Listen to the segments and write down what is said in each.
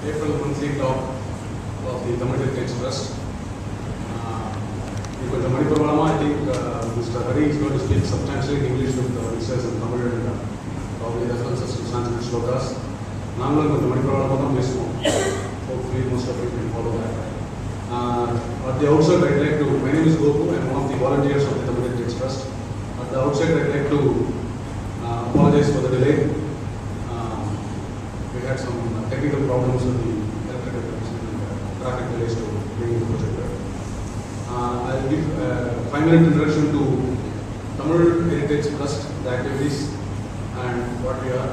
April monthly talk of the Tamil Heritage Trust. Because the Manipurvalama, I think Mr. Hari is going to speak substantially in English with mixtures in Tamil and probably references to Sanskrit shlokas. Nangal with the Manipurvalama is hopefully most of you can follow that. At the outset, I'd like to, my name is Gopu, I'm one of the volunteers of the Tamil Heritage Trust. At the outset, I'd like to apologize for the delay. We had some technical problems with the electrical connection and traffic delays to bring the projector. I'll give a 5-minute introduction to Tamil Heritage Trust, the activities and what we are.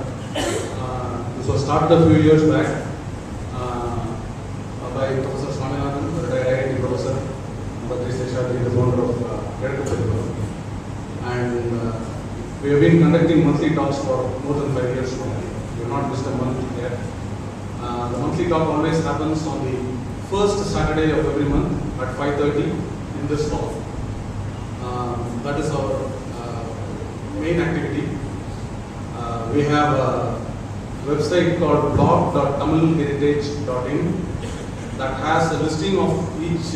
This was started a few years back by Professor Swaminathan, the retired IIT professor, Badri Seshadri, the founder of Credit. And we have been conducting monthly talks for more than 5 years now. We have not missed a month yet. The monthly talk always happens on the first Saturday of every month at 5:30 in this hall. That is our main activity. We have a website called blog.tamilheritage.in that has a listing of each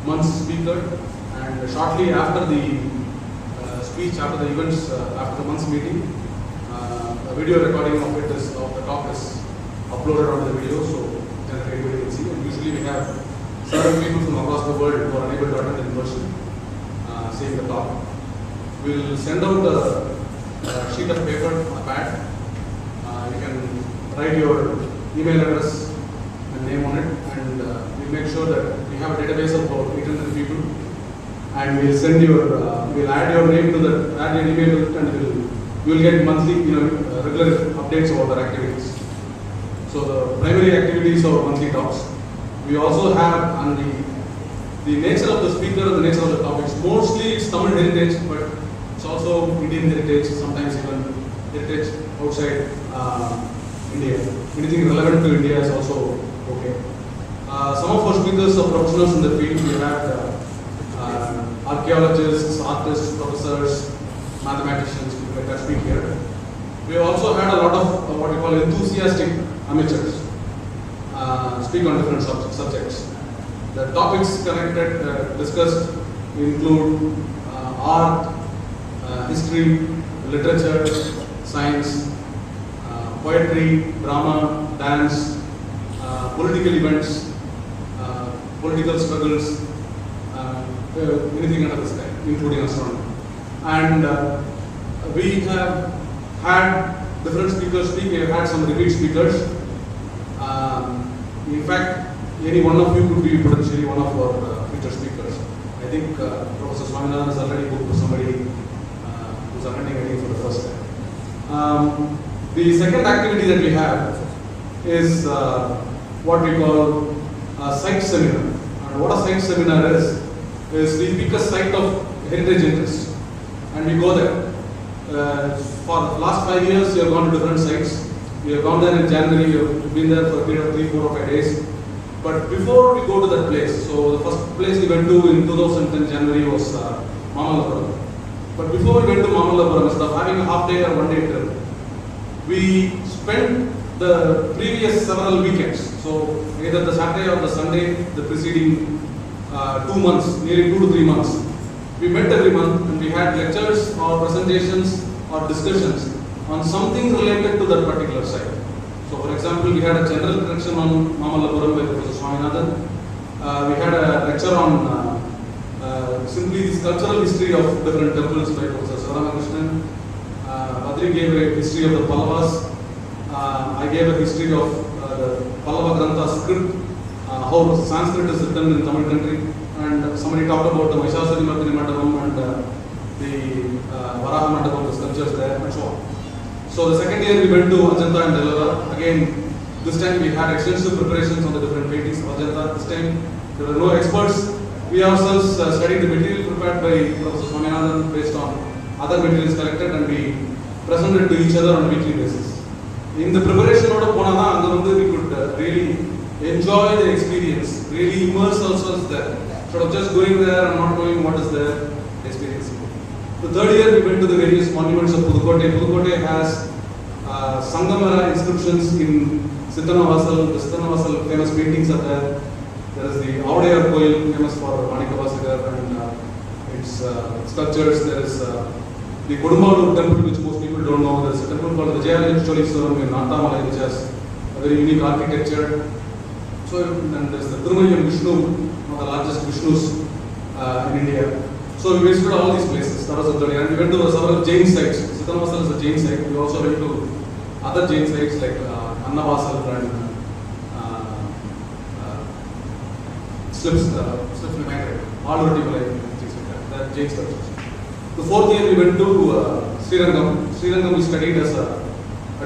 month's speaker, and shortly after the speech, after the events, after the month's meeting, a video recording of it is, of the talk is uploaded onto the video, so everybody can see. And usually we have several people from across the world who are unable to attend in person seeing the talk. We will send out a sheet of paper, a pad. You can write your email address and name on it, and we make sure that we have a database of about 800 people, and we'll send your, we'll add your name to that, add your email to it, and we'll get monthly, regular updates about our activities. So the primary activities of monthly talks. We also have, and the nature of the speaker and the nature of the topics. Mostly it's Tamil heritage, but it's also Indian heritage, sometimes even heritage outside India. Anything relevant to India is also okay. Some of our speakers are professionals in the field. We have archaeologists, artists, professors, mathematicians, people like that speak here. We also had a lot of what we call enthusiastic amateurs speak on different subjects. The topics connected, discussed include art, history, literature, science, poetry, drama, dance, political events, political struggles, anything under the sky, including astronomy. And we have had different speakers speak. We have had some repeat speakers. In fact, any one of you could be potentially one of our future speakers. I think Professor Swaminathan has already booked for somebody who's attending, I think, for the first time. The second activity that we have is what we call a site seminar. And what a site seminar is we pick a site of heritage interest and we go there. For the last 5 years, we have gone to different sites. We have gone there in January, we have been there for a period of 3, 4 or 5 days. But before we go to that place, so the first place we went to in 2010 January was Mamallapuram. But before we went to Mamallapuram, instead of having a half day or 1 day trip, we spent the previous several weekends. So either the Saturday or the Sunday, the preceding 2 months, nearly 2 to 3 months. We met every month and we had lectures or presentations or discussions on something related to that particular site. So for example, we had a general introduction on Mamallapuram by Professor Swaminathan. We had a lecture on simply the cultural history of different temples by Professor Saramakrishnan. Badri gave a history of the Pallavas. I gave a history of the Pallava Grantha script, how Sanskrit is written in Tamil country. And somebody talked about the Mahishasuri Mandapam and the Varaha Mandapam, the sculptures there, and so on. So the second year we went to Ajanta and Ellora. Again, this time we had extensive preparations on the different paintings of Ajanta. This time there were no experts. We ourselves studied the material prepared by Professor Swaminathan based on other materials collected, and we presented to each other on a weekly basis. In the preparation order, we could really enjoy the experience, really immerse ourselves there. Instead of just going there and not knowing what is there, experiencing. The third year we went to the various monuments of Pudukkottai. Pudukkottai has Sangamara inscriptions in Sittanavasal, the Sittanavasal famous paintings are there. There is the Avadiyar Koil, famous for Manikavasagar and its sculptures. There is the Kodumbalur temple, which most people don't know. There is a temple called the Jayalingeshwari in Nantamalai, which has a very unique architecture. So, and there is the Thirumayam Vishnu, one of the largest Vishnus in India. So we visited all these places. That was the third year. And we went to several Jain sites. Sittanavasal is a Jain site. We also went to other Jain sites like Annavasal and Slips United, Alurati Malai, things like that. That Jain sculptures. The fourth year we went to Srirangam. Srirangam we studied as a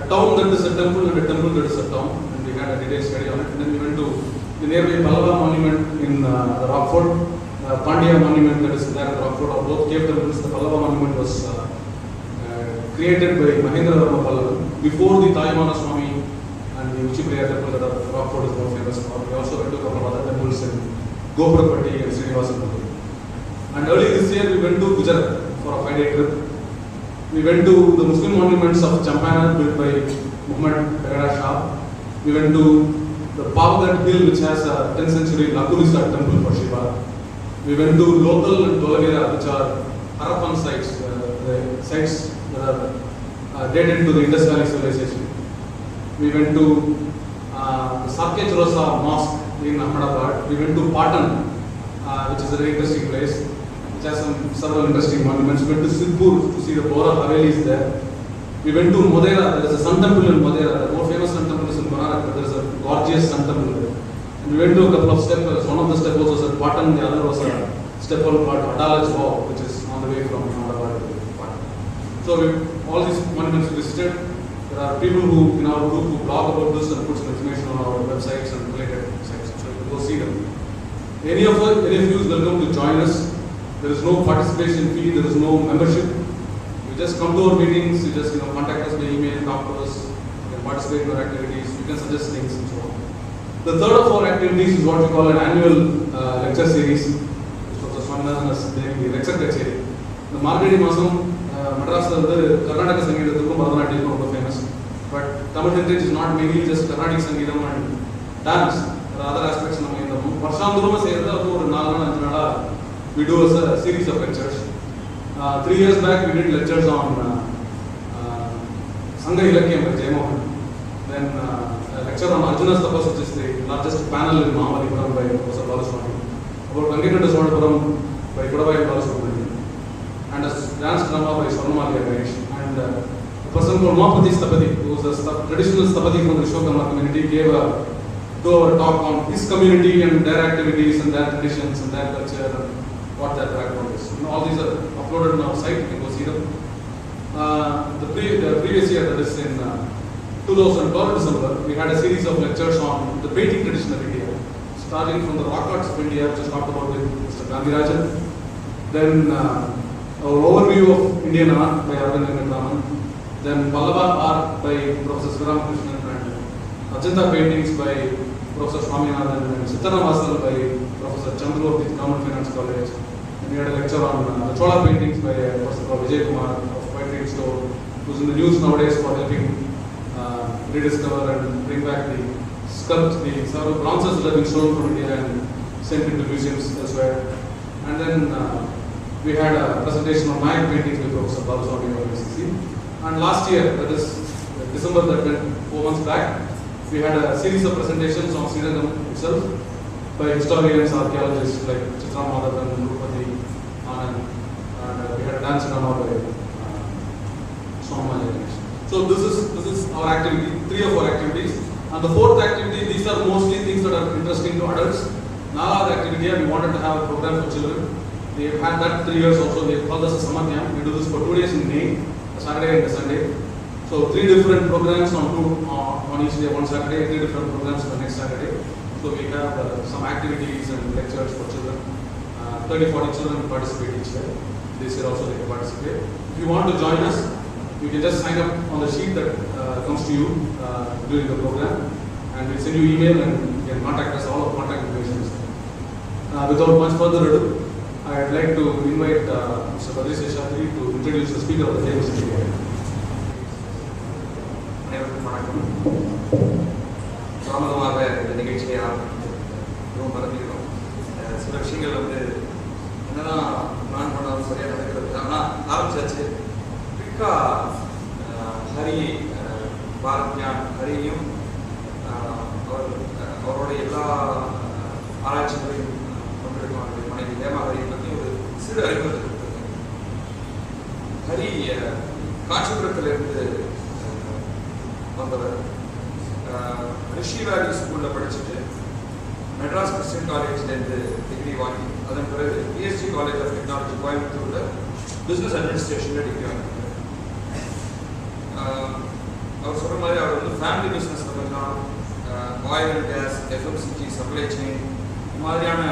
town that is a temple and a temple that is a town. And we had a detailed study on it. And then we went to the nearby Pallava monument in the Rockford. Pandya monument that is there at Rockford, or both cave temples. The Pallava monument was created by Mahendra Varma Pallava before the Taimana Swami and the Uchipriya temple that Rockford is more famous for. We also went to a couple of other temples in Gopurapatti and Srinivasan. And early this year we went to Gujarat for a 5-day trip. We went to the Muslim monuments of Champaran built by Muhammad Begada Shah. We went to the Pavagadh Hill, which has a 10th century Lakulisa temple for Shiva. We went to Lothal and Dholavira, which are Harappan sites, the sites that are dated to the Indus Valley civilization. We went to the Sarkech Rosa Mosque in Ahmedabad. We went to Patan, which is a very interesting place, which has several interesting monuments. We went to Sidhpur to see the Bora Havelis there. We went to Modera. There is a sun temple in Modera. The more famous sun temple is in Konarak, but there is a gorgeous sun temple there. We went to a couple of steppers. One of the steppers was at Patan, the other was a stepper called Adalaj Wall, which is on the way from Ahmedabad to Patan. So all these monuments we visited. There are people who in our group who blog about this and put some information on our websites and related sites. So you can go see them. Any of you is welcome to join us. There is no participation fee. There is no membership. You just come to our meetings. You just contact us by email, talk to us. You can participate in our activities. You can suggest things and so on. The third of our activities is what we call an annual lecture series. Professor Swaminathan has named the lecture series. The Margazhi Masam, Madras, Karnataka Sangeetam, Bharatanatyam are famous. But Tamil heritage is not mainly just Carnatic Sangeetam and dance. There are other aspects of it. We do a series of lectures. 3 years back, we did lectures on Sangha Ilakyam by Jaymohan. Then a lecture on Arjuna's Tapas, which is the largest panel in Mahabalipuram by Professor Balaswamy. About Venkata Swaminapuram by Kodavai Balasubramanian. And a dance drama by Swarnamali Ganesh. And a person called Mahapati Stapati, who is a traditional Stapati from the Vishwakarma community, gave a 2-hour talk on his community and their activities and their traditions and their culture and what their background is. All these are uploaded on our site, you can go see them. The previous year, that is in 2012 December, we had a series of lectures on the painting tradition of India, starting from the rock arts of India, which is talked about with Mr. Gandhirajan. Then our overview of Indian art by Arvind Venkatraman. Then Pallava art by Professor Sriram Krishnan and Ajanta paintings by Professor Swaminathan and Sittanavasal by Professor Chandru of the Government Finance College. And we had a lecture on the Chola paintings by Professor Vijay Kumar of Poetry Store, who's in the news nowadays for helping rediscover and bring back the several bronzes that have been stolen from India and sent into museums elsewhere. And then we had a presentation on Nayak paintings by Professor Balaswamy of UCC. And last year, that is December, that went 4 months back, we had a series of presentations on Srirangam itself by historians, archaeologists like Chitra Madhavan, Rupati, Anand, and we had a dance drama by Swamimali Ganesh. So this is our activity, 3 of our activities. And the 4th activity, these are mostly things that are interesting to adults. Nala activity, we wanted to have a program for children. They have had that 3 years also. They call this a Samatyam. We do this for 2 days in May, a Saturday and a Sunday. So 3 different programs on each day, one Saturday, 3 different programs for next Saturday. So we have some activities and lectures for children. 30-40 children participate each year. This year also they can participate. If you want to join us, you can just sign up on the sheet that comes to you during the program, and we'll send you email and you can contact us. All of contact information is there. Without much further ado, I'd like to invite Mr. Badri Seshadri to introduce the speaker of the day. தாமதமாக இந்த நிகழ்ச்சியை ஆரம்பிக்கிறோம் மறந்துக்கிறோம். சில விஷயங்கள் வந்து என்னதான் plan பண்ணாலும் சரியாக நடக்கிறது. ஆனால் ஆரம்பிச்சாச்சு. குயிக்காக ஹரி பாரத்யான் ஹரியும் அவருடைய எல்லா ஆராய்ச்சிகளையும் கொண்டிருக்கும் அவருடைய மனைவி ஹேமா ஹரியை பற்றி ஒரு சிறு அறிமுகத்தை கொடுத்துருக்கேன். ஹரி காஞ்சிபுரத்திலிருந்து வந்தவர். ரிஷி வேலி ஸ்கூலில் படிச்சுட்டு மெட்ராஸ் கிறிஸ்டியன் காலேஜ்லேருந்து டிகிரி வாங்கி அதன் பிறகு பிஎஸ்சி காலேஜ் ஆஃப் டெக்னாலஜி கோயம்புத்தூரில் பிஸ்னஸ் அட்மினிஸ்ட்ரேஷனில் டிகிரி வாங்கியிருக்காரு. அவர் சொல்கிற மாதிரி அவர் வந்து ஃபேமிலி பிஸ்னஸ் பண்ணலாம், oil and gas, FMCG, supply chain இந்த மாதிரியான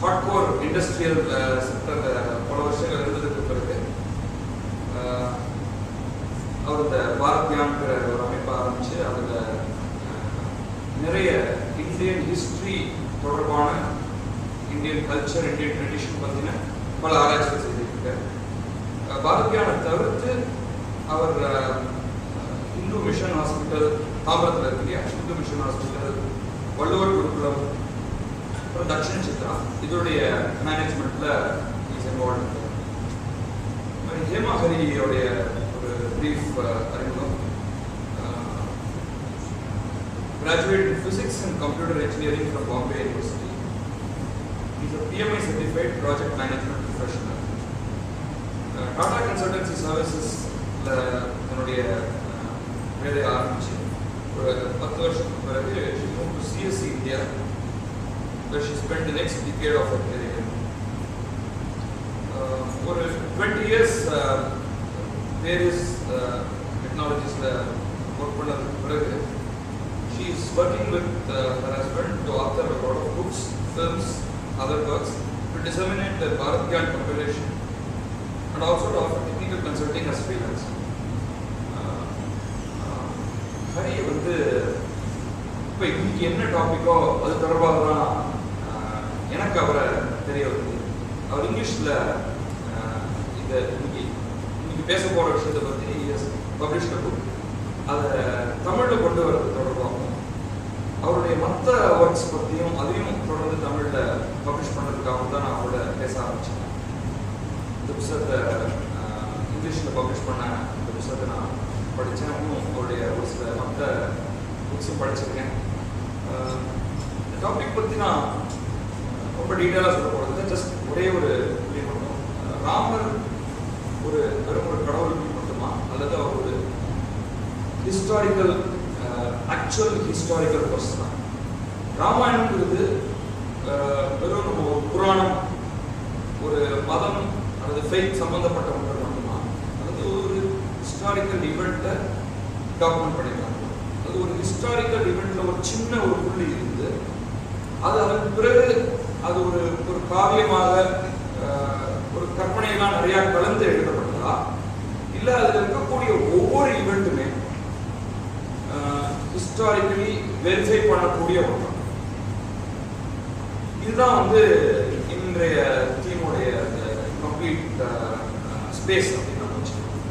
ஹார்ட்கோர் இண்டஸ்ட்ரியல் செக்டரில் பல வருஷங்கள் இருந்ததுக்கு பிறகு அவர் இந்த பாரத்யான்கிற ஒரு அமைப்பை ஆரம்பித்து அதில் நிறைய இந்தியன் ஹிஸ்ட்ரி தொடர்பான இந்தியன் கல்ச்சர், இந்தியன் ட்ரெடிஷன் பற்றின பல ஆராய்ச்சிகள் செய்திருக்கார். பாரத்யானை தவிர்த்து அவர் இந்து மிஷன் ஹாஸ்பிட்டல் தாம்பரத்தில் இருக்கு இல்லையா, இந்து மிஷன் ஹாஸ்பிட்டல், வள்ளுவர் குருகுலம், அப்புறம் தக்ஷிண சித்ரா இதோடைய மேனேஜ்மெண்ட்டில் இஸ் இன்வால்வ். ஹேமா ஹரியோடைய ஒரு பிரீஃப் அறிமுகம். Graduated in Physics and Computer Engineering from Bombay University. He is a PMI certified project management professional. Tata Consultancy Services என்னுடைய வேலையை ஆரம்பிச்சு ஒரு 10 வருஷத்துக்கு பிறகு she moved to CSC India where she spent the next decade of her career. ஒரு 20 years various technologies work பண்ணதுக்கு பிறகு she is working with her husband to author a lot of books, films, other works to disseminate the Bharatyan compilation and also to offer technical consulting as freelance. Hari வந்து இப்போ இன்னைக்கு என்ன டாப்பிக்கோ அது தொடர்பாக தான் எனக்கு அவரை தெரிய வருது. அவர் இங்கிலீஷில் இந்த இன்னைக்கு பேச போகிற விஷயத்தை பற்றி பப்ளிஷ்ட புக் அதை தமிழில் கொண்டு வர்றது தொடர்பாகவும் அவருடைய மற்ற ஒர்க்ஸ் பற்றியும் அதையும் தொடர்ந்து தமிழில் பப்ளிஷ் பண்ணுறதுக்காகவும் தான் நான் அவரோட பேச ஆரம்பித்தேன். இந்த புத்தகத்தை இங்கிலீஷில் பப்ளிஷ் பண்ண இந்த புத்தகத்தை நான் படித்தேன். இன்னும் அவருடைய ஒரு சில மற்ற புக்ஸும் படிச்சிருக்கேன். இந்த டாபிக் பற்றி நான் ரொம்ப டீட்டெயிலாக சொல்ல போகிறது ஜஸ்ட் ஒரே ஒரு புள்ளி மட்டும். ராமர் ஒரு வெறும் ஒரு கடவுள் மட்டுமா அல்லது அவர் ஒரு ஹிஸ்டாரிக்கல் ஆக்சுவல் ஹிஸ்டாரிக்கல் பர்சனா? ராமாயணங்கிறது வெறும் நம்ம ஒரு புராணம், ஒரு மதம் அல்லது ஃபெய்த் சம்பந்தப்பட்ட ஒன்று மட்டுமா அல்லது ஒரு ஹிஸ்டாரிக்கல் ஈவெண்ட்டை டாக்குமெண்ட் பண்ணியிருக்காங்க? அது ஒரு ஹிஸ்டாரிக்கல் ஈவெண்ட்டில் ஒரு சின்ன ஒரு புள்ளி இருந்து அது அதற்கு பிறகு அது ஒரு காவியமாக ஒரு கற்பனையெல்லாம் நிறையா கலந்து எழுதப்பட்டதா, இல்லை அதில் இருக்கக்கூடிய ஒவ்வொரு ஈவெண்ட்டுமே ஹிஸ்டாரிக்கலி வெரிஃபை பண்ணக்கூடிய ஒன்று? இதுதான் வந்து இன்றைய தீமுடைய கம்ப்ளீட் ஸ்பேஸ் அப்படின்னு நம்ம வச்சுக்கணும்.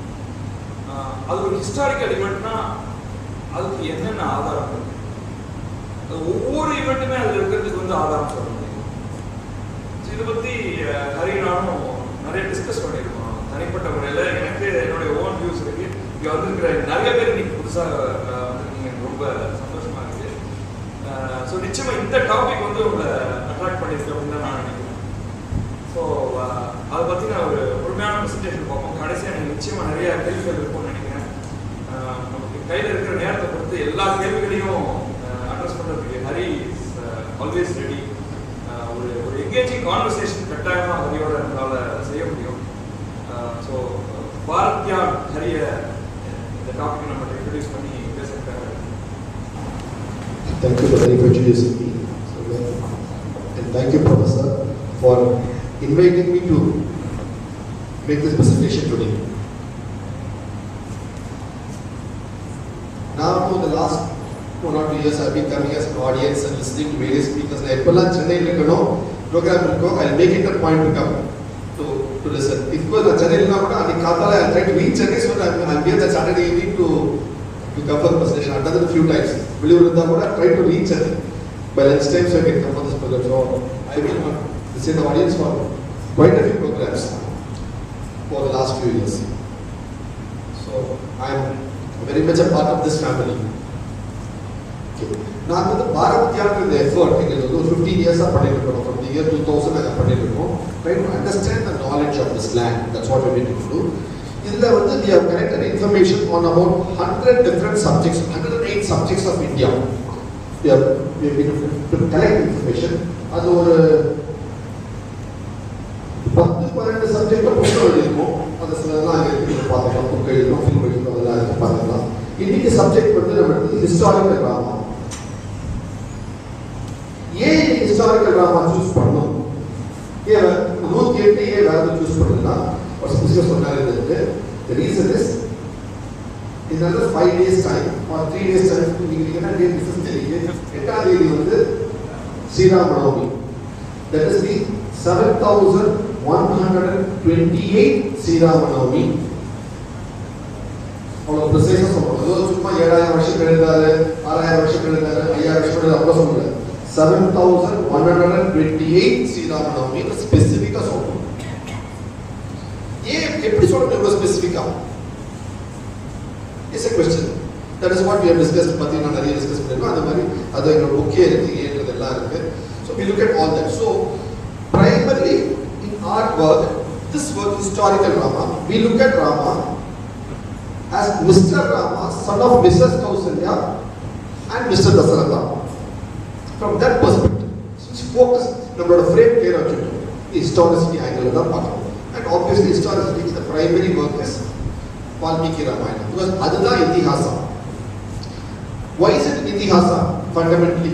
அது ஒரு ஹிஸ்டாரிக்கல் ஈவெண்ட்னா அதுக்கு என்னென்ன ஆதாரம் இருக்கு? அது ஒவ்வொரு ஈவெண்ட்டுமே அதில் இருக்கிறதுக்கு வந்து ஆதாரம் சொல்ல முடியும். இதை பற்றி ஹரி நானும் நிறைய டிஸ்கஸ் பண்ணியிருக்கோம் தனிப்பட்ட முறையில். எனக்கு என்னுடைய ஓன் வியூஸ் இருக்கு. இங்கே வந்துருக்கிற நிறைய பேர் இன்னைக்கு புதுசாக வந்துருக்கீங்க, ரொம்ப சந்தோஷமாக இருக்குது. ஸோ நிச்சயமாக இந்த டாபிக் வந்து உங்களை அட்ராக்ட் பண்ணியிருக்கு அப்படின்னு தான் நான் நினைக்கிறேன். ஸோ அதை பற்றி நான் ஒரு முழுமையான ப்ரெசன்டேஷன் பார்ப்போம். கடைசியாக எனக்கு நிச்சயமாக நிறைய கேள்விகள் இருக்கும்னு நினைக்கிறேன். நமக்கு கையில் இருக்கிற நேரத்தை பொறுத்து எல்லா கேள்விகளையும் அட்ரஸ் பண்ணுறதுக்கு ஹரி ஆல்வேஸ் ரெடி. ஒரு எங்கேஜிங் கான்வர்சேஷன் கட்டாயமாக ஹரியோட நம்மளால் செய்ய முடியும். ஸோ பாரத்யான் ஹரிய இந்த டாபிக் நம்ம இன்ட்ரடியூஸ் பண்ணி பேசுகிறேன். Thank you for introducing me. And thank you, Professor, for inviting me to make this presentation today. Now, for the last 1 or 2 years, I've been coming as an audience and listening to various speakers. Like Chennai program, I'll make it a point to come to listen. If you are Chennai, I'll try to reach Chennai, so I'm here that Saturday evening to come for the presentation. I've done it a few times. வெளியூர் இருந்தால் கூட try to reach it. By lunchtime, so I can come on this program. So I will not say the audience for quite a few programs for the last few years. So I am very much a part of this family. நான் வந்து Bharat தியான்ற effort எங்களுக்கு வந்து ஒரு 15 இயர்ஸாக பண்ணிட்டு இருக்கோம். From the year 2000 நாங்கள் பண்ணிட்டு இருக்கோம். Try to understand the knowledge of this land. That's what we need to do. இதில் வந்து we have collected information on about 100 different subjects, 108 subjects of India. We have been to collect information. அது ஒரு 10-12 subject புத்தகம் எழுதிருக்கோம். அது சிலதெல்லாம் அங்கே இருக்கு பார்த்துக்கலாம். புக் எழுதணும், ஃபில்ம் எழுதணும், அதெல்லாம் இருக்கு பார்த்துக்கலாம். இன்னைக்கு சப்ஜெக்ட் வந்து நம்ம ஹிஸ்டாரிக்கல் ட்ராமா. ஏன் ஹிஸ்டாரிக்கல் ட்ராமா சூஸ் பண்ணணும்? ஏன் 108 ஏன் வேற சூஸ் பண்ணணும்னா ஒரு ஸ்பெசிஃபிக் சொன்னாரு. The reason is in another 5 days time or 3 days time நீங்க என்ன டேட் டிஃபரன்ஸ் தெரியுது. 8ஆம் தேதி வந்து Srirama Navami. That is the 7128 Srirama Navami. அவ்வளோ ப்ரிசைஸாக சொல்லணும். சும்மா 7000 வருஷம் எழுதாரு, 6000 வருஷம் எழுதாரு, 5000 வருஷம் எழுதாரு அப்போ சொல்லல. 7128 ஸ்ரீராம நவமி ஸ்பெசிஃபிக்காக சொல்லணும். ஏன் எப்படி சொல்லணும் இவ்வளோ ஸ்பெசிஃபிக்காக? It's a question. That is what we have discussed. பத்தி நான் நிறைய டிஸ்கஸ் பண்ணிருக்கோம். அந்த மாதிரி அது எங்களோட புக்கே இருக்கு, ஏன்றதெல்லாம் இருக்கு. So we look at all that. So primarily in our work, this work historical Rama, we look at Rama as Mr. Rama, son of Mrs. Kausalya and Mr. Dasaratha. From that perspective, since focus, நம்மளோட frame clear ஆகிட்டு the historicity angle தான் பார்க்கணும். And obviously historicity is the primary work is Valmiki Ramayana, because அதுதான் இதிஹாசம். Why is it இதிஹாசா? Fundamentally,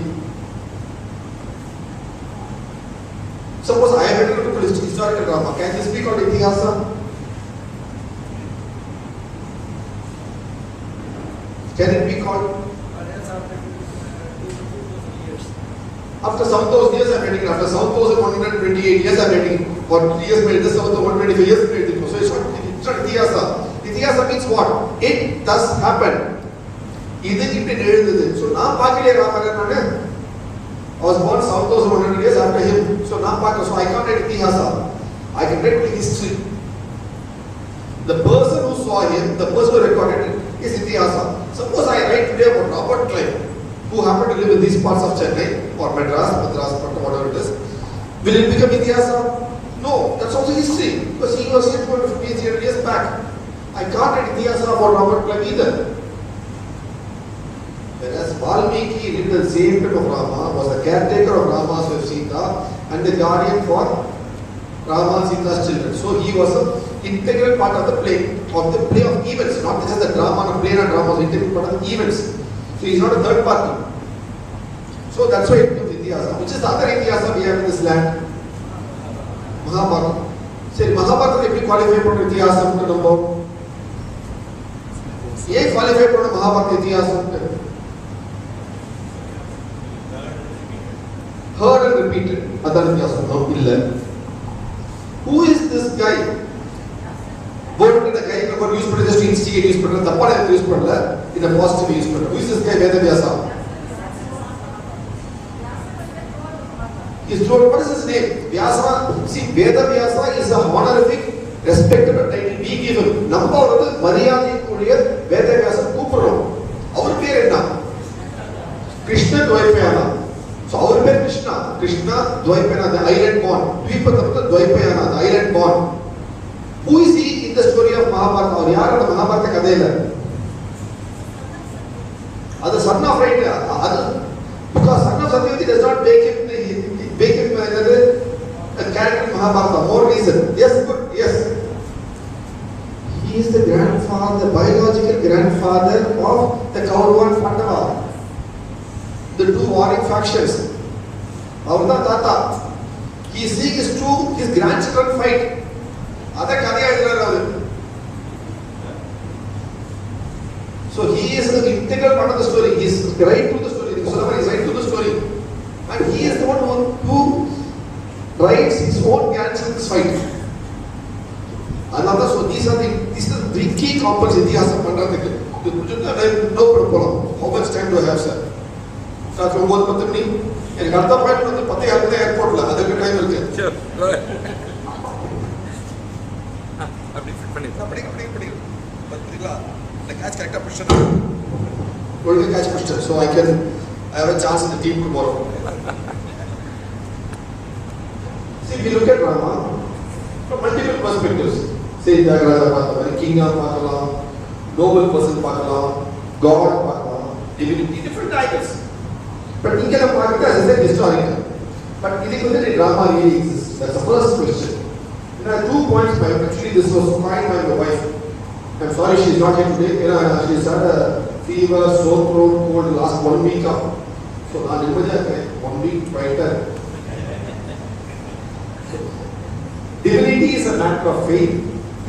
suppose I am able to put historical drama, can this be called itihasa? Can it be called? After 7,000 years I am writing, after 7,128 years I am writing, or 3 years made this, 7,125 years made this. So it's not itihasa. Itihasa means what? It does happen. இது இப்படி எழுதுது. So நான் பார்க்கலையே ராமரன் நானு. I was born 7,100 years after him. So now so I can't write itihasa. I can write history. The person who saw him, the person who recorded it, is itihasa. Suppose I write today about Robert Clive, who happened to live in these parts of Chennai or Madras, whatever it is. Will it become itihasa? No, that's also history, because he was here 250 years back. I can't write itihasa about Robert Clive either. Whereas Valmiki, in the same time of Rama, was the caretaker of Rama's wife Sita and the guardian for Rama and Sita's children. So he was an integral part of the play of events, not just the drama and play and drama, was integral part of the events. So he is not a third party. So that's why it becomes itihasa. Which is the other itihasa we have in this land? Mahabharata. Say Mahabharata எப்படி qualify பண்ண itihasam னு நம்ம ஏன் qualify பண்ண Mahabharata itihasam னு? Heard and repeated. அதான் வித்தியாசம். இல்ல. Who is this guy? Word the guy நம்ம யூஸ் பண்ணி just instigate யூஸ் பண்ற தப்பான யூஸ் பண்ணல. இத பாசிட்டிவ் யூஸ் பண்ற. Who is this guy? Veda Vyasa. Is told what is his name? Vyasa. See, Vedavyasa is a honorific respected title we give him. நம்ம வந்து மரியாதைக்குரிய வேதவியாசா கூப்பிடுறோம். அவர் பேர் என்ன? Krishna துவைபாயனா. So our name Krishna Dwaipayana, the island born. Dvipatapta Dwaipayana, the island born. Who is he in the story of Mahabharata? Or yaar the Mahabharata kadayila? That's son of right. Because son of Satyavati does not make him another a character in Mahabharata. More reason. Yes, good. Yes. He is the grandfather, the biological grandfather of the Kaurava and Pandava. The two warring factions. Avada Tata. He is seeing his grandchildren fight. Ada kadhiya idhara. So he is the integral part of the story. He is right to the story. Sulaiman is right to the story. And he is the one who writes his own grandchildren's fight. Another, so these are the three key components in the Itihasa Pandradhikku. No problem. How much time do I have, sir? ராத்திரி 9-10 மணி. எனக்கு அடுத்த point வந்து 10:30 ஏர்போர்ட்ல, அதுக்கு time இருக்கு. Sure, go ahead. அப்படி fit பண்ணி அப்படி பத்திரிக்கா இந்த கேட்ச் கரெக்டா பிடிச்சா going to catch Mr. So I have a chance in the team tomorrow. See, we look at Rama from multiple perspectives. Say Jagaraja Pakala, King of Pakala, noble person Pakala, God Pakala, divinity, different titles. But he can have Pakala as I said historical. But is it that drama really exists? That's the first question. There are 2 points. Actually, this was coined by my wife. I'm sorry she is not here today. She had a fever, sore throat, cold last 1 week up. So I remember 1 week brighter. Divinity is a matter of faith.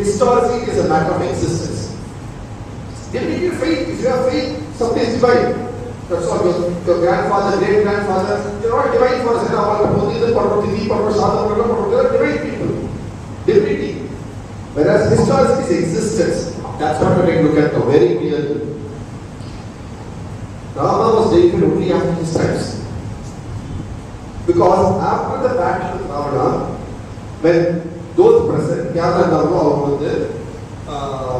Historicity is a matter of existence. Divinity is faith. If you have faith, something is divine. That's all. Your grandfather, great grandfather, they're all divine for us. They're divine people. Divinity. Whereas historicity is existence. That's what we can look at now very clearly. Rama was deified only after his times. Because after the battle with Ravana, when those present gathered down,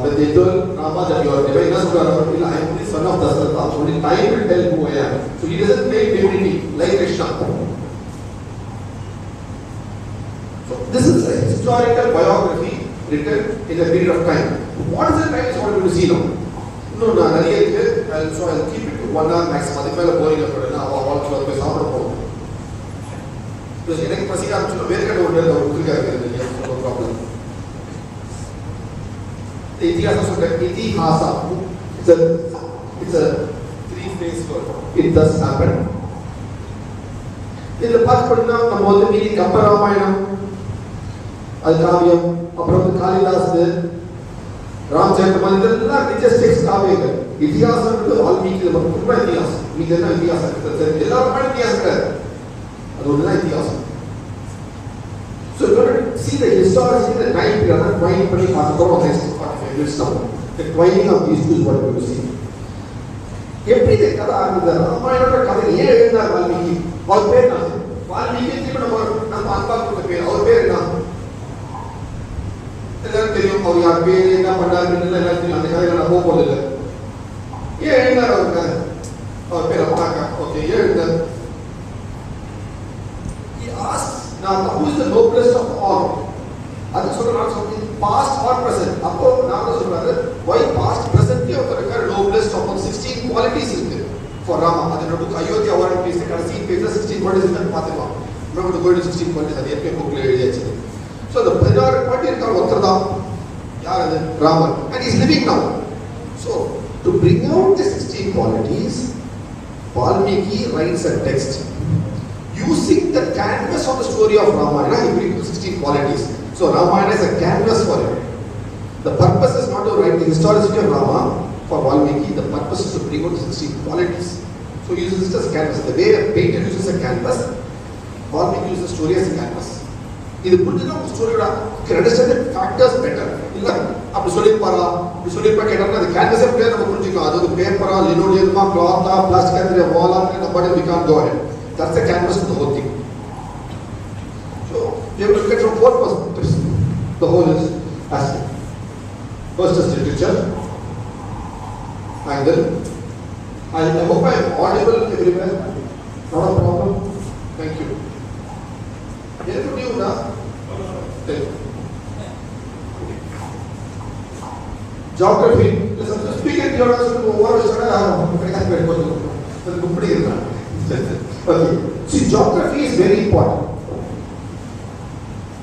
when they told Rama that you are divine, I am the son of Dasratha, only time will tell who I am. So he doesn't claim divinity like Krishna. So this is a historical biography written in a period of time. What is the time is what we will see now? No, so I'll keep it to 1 hour maximum. அதுக்கு மேல boring அப்படினா அவங்களுக்கு வந்து சாப்பிட போறோம். Because எனக்கு பசிக்க ஆரம்பிச்சா வேற கட்ட ஒண்ணு ஒருத்தருக்காக இருக்கு. No problem. இதிகாசம் சொல்ற இதிஹாசா. It's a 3-phase word. It does happen. இதுல பார்த்தோம்னா நம்ம வந்து மீதி கம்பராமாயணம், அது காவியம், அப்புறம் வந்து காளிதாஸ், ராமச்சந்திரன், இதெல்லாம் ரிச்சஸ்ட் டெக்ஸ்ட் காவியங்கள். இதிகாசம் வால்மீகி ரொம்ப இதிகாசம். மீதி என்ன இதிகாசம் எல்லாருமே இதிகாசம் கிடையாது. அது ஒண்ணுதான் இதிகாசம். So you have to see the historicity, the time period, and twining பண்ணி பார்க்கிறோம். Next 45 minutes now. The twining of these two is what we will see. எப்படி இந்த கதை ஆரம்பிச்சது? ராமாயணோட கதை ஏன் எழுதினார் வால்மீகி? அவர் பேர் என்ன? வால்மீகி திரும்ப நம்ம அன்பா கொடுத்த பேர். அவர் பேர் என்ன? எல்லாரும் தெரியும். அவர் யார் பேர், என்ன பண்ணாரு, எல்லாம் தெரியும். அந்த கதையில நான் போக போதில்லை. ஏன் எழுதினார் அவர் கதை? அவர் பேர் அப்பாக்கா. ஓகே, ஏன் எழுதினார்? He asked, now who is the noblest of all? அது சொல்றாரு something past or present. அப்போ நாம சொல்றாரு why past presently of the noblest of all 16 qualities இருக்கு for Rama. அது நம்ம அயோத்தியா வாரன் பேசி கடைசி பேஜ்ல 16 qualities இருக்கு பாத்துக்கலாம். நம்ம go to 16 qualities அது எப்போ புக்ல எழுதியாச்சு. So the 16 quality இருக்க ஒருத்தர் தான். யார் அது? Rama. And he is living now. So to bring out the 16 qualities, Valmiki writes a text using the canvas of the story of Ramayana. He brings 16 qualities. So Ramayana is a canvas for him. The purpose is not to write the historicity of Rama for Valmiki. The purpose is to bring out the 16 qualities. So he uses it as a canvas. The way a painter uses a canvas, Valmiki uses the story as a canvas. இது புரிஞ்சுனா ஒரு ஸ்டோரியோட can understand the factors better. இல்ல அப்படி சொல்லிருப்பாரா, இப்படி சொல்லிருப்பா கேட்டா அந்த canvas எப்படியா நம்ம புரிஞ்சுக்கலாம். அது ஒரு பேப்பரா, லினோலியமா, கிளாத்தா, பிளாஸ்டிக் வாலா, nobody we can't go ahead. That's the canvas of the whole thing. So we have to look at from 4 perspectives. The whole is aspect. First is literature, angle. I hope I am audible everywhere. Not a problem. Thank you. Anything new now? Geography. Listen, to speak in geography, over is okay. See, geography is very important.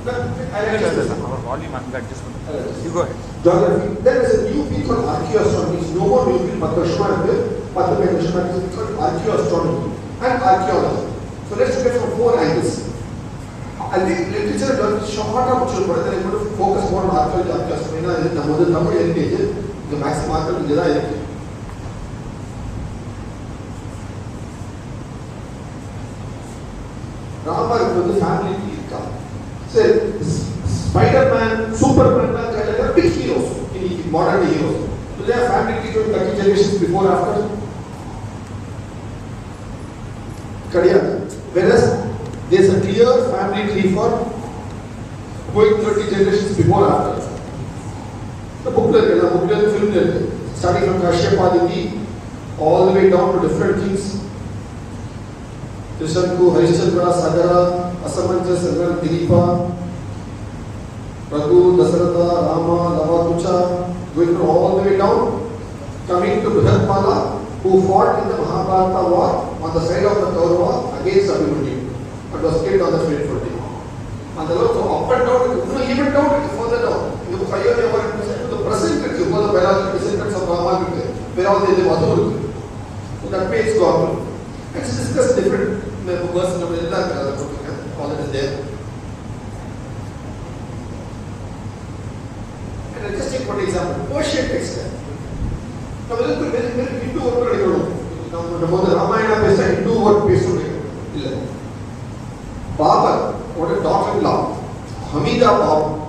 Our volume adjustment. You go ahead. Geography. There is a new field called archaeoastronomy. It's no more new field, but is called archaeoastronomy and archaeology. So let's look at from 4 angles. I think literature does short of children, but then I'm going to focus more on archaeology, archaeoastronomy. The Tamil heritage, the maximum archaeology is there. Rama is the family tree. Say, Spider-Man, Superman, they are big heroes, in modern day heroes. Do they have family tree going 30 generations before or after? Whereas there is a clear family tree for going 30 generations before or after. The booklet, film, starting from Kashyapadithi all the way down to different kings. Trishanku, Harishchandra, Sagara, Asamanjas, Sarvan, Dilipa, Raghu, Dasaratha, Rama, Lavakucha, going all the way down, coming to Brihatmala, who fought in the Mahabharata war on the side of the Kaurava against Abhimanyu, but was killed on the fateful day. And the Lord, so up and down, even down, further down. The present, the biological descendants of Rama, where all they live, so that way it's gone. Let's discuss different verses of all that is there. And I'll just take one example. Persian text. Now, very Hindu word now, the Ramayana based on Hindu word based on Babur, what a daughter-in-law, Hamida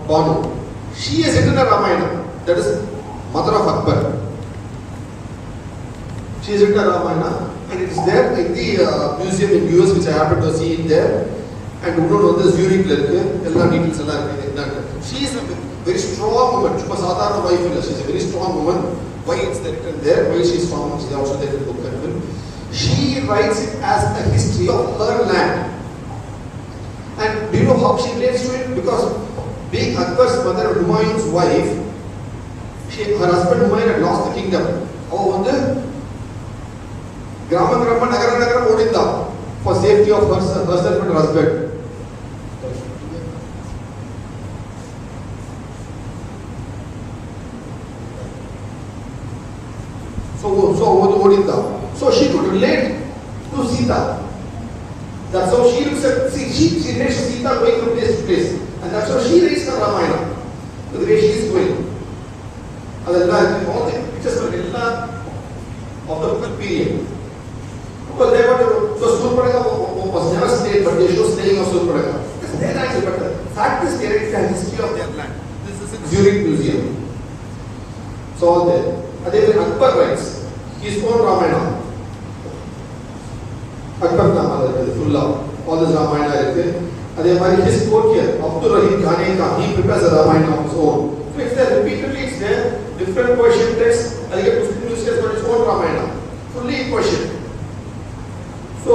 Banu, she has written a Ramayana, that is mother of Akbar. She has written a Ramayana and it is there in the museum in US which I happen to see it there. And you know the Zurich details. She is a very strong woman. She is a very strong woman. Why it's written there, why she is strong, she is also there in the book. She writes it as a history of her land. And do you know how she relates to it? Because being Akbar's mother, Humayun's wife, her husband Humayun had lost the kingdom. Oh, Grama Nagara Odinda for safety of herself and her husband. So Odinda. So she could relate to Sita. That's how she looks at, she relates to Sita going from place to place. And that's how she reads the Ramayana. The way she is going. All the pictures of the period. Because they were, the Surpadaka was never stayed, but they show staying of Surpadaka. It's their land, but the fact is there is a history of their land. This is a Zurich museum. So all there. And then Akbar writes his own Ramayana. Akbar Nama, full of all this Ramayana. And then his quote here, Abdul Rahim Khane Khan, he prepares a Ramayana of his own. So it's there, repeatedly it's there, different Persian texts, and you get Muslim newspapers, but its own Ramayana, fully in Persian. So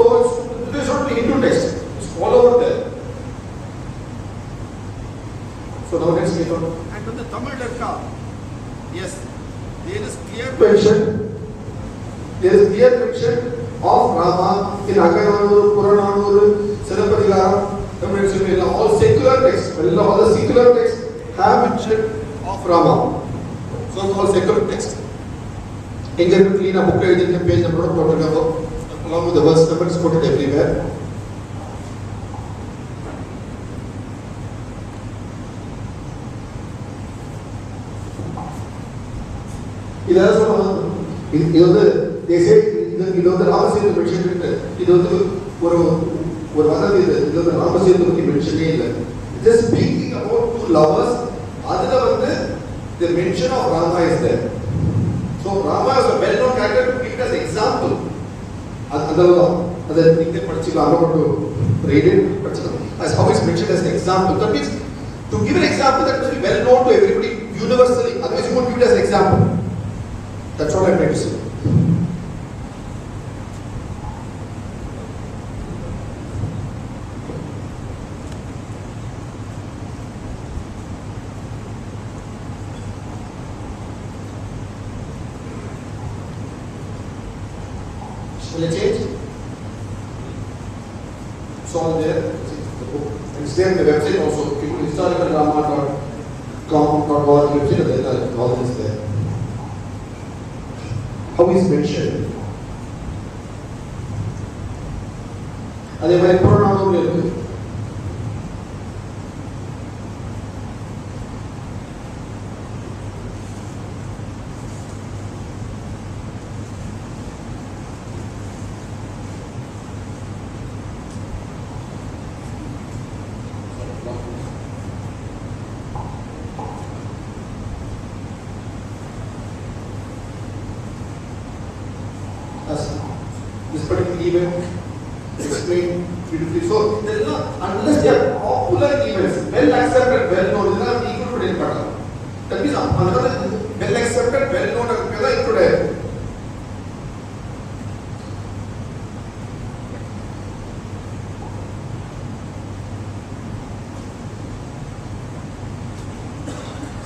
this is not the Hindu text, it's all over there. So now let's get on. And on the Tamil Lerka, yes, there is clear mention. There is clear mention of Rama in Agananuru, Purananuru, Sirapadikaram, all secular texts, all the secular texts have mention of Rama. So called secular text. In the clean a book, in the page number of along with the verse number is quoted everywhere. It also, they say, the Ramasetu mentioned it, the Ramasetu mentioned just speaking about two lovers, the mention of Rama is there. So Rama is a well-known character to give it as example. That's how it's mentioned as an example. That means to give an example that must be well known to everybody universally. Otherwise you won't give it as an example. That's what I'm trying to say. Will it change? It's all there. It's there in the website also. historicaldrama.com.org website, all this there. How is mentioned? அதே மாதிரி புறநானூறு இருக்கு. This particular event explained beautifully. So there is not, unless they are popular events, well accepted, well known, they are equal to important. That means another well accepted, well known, they are included.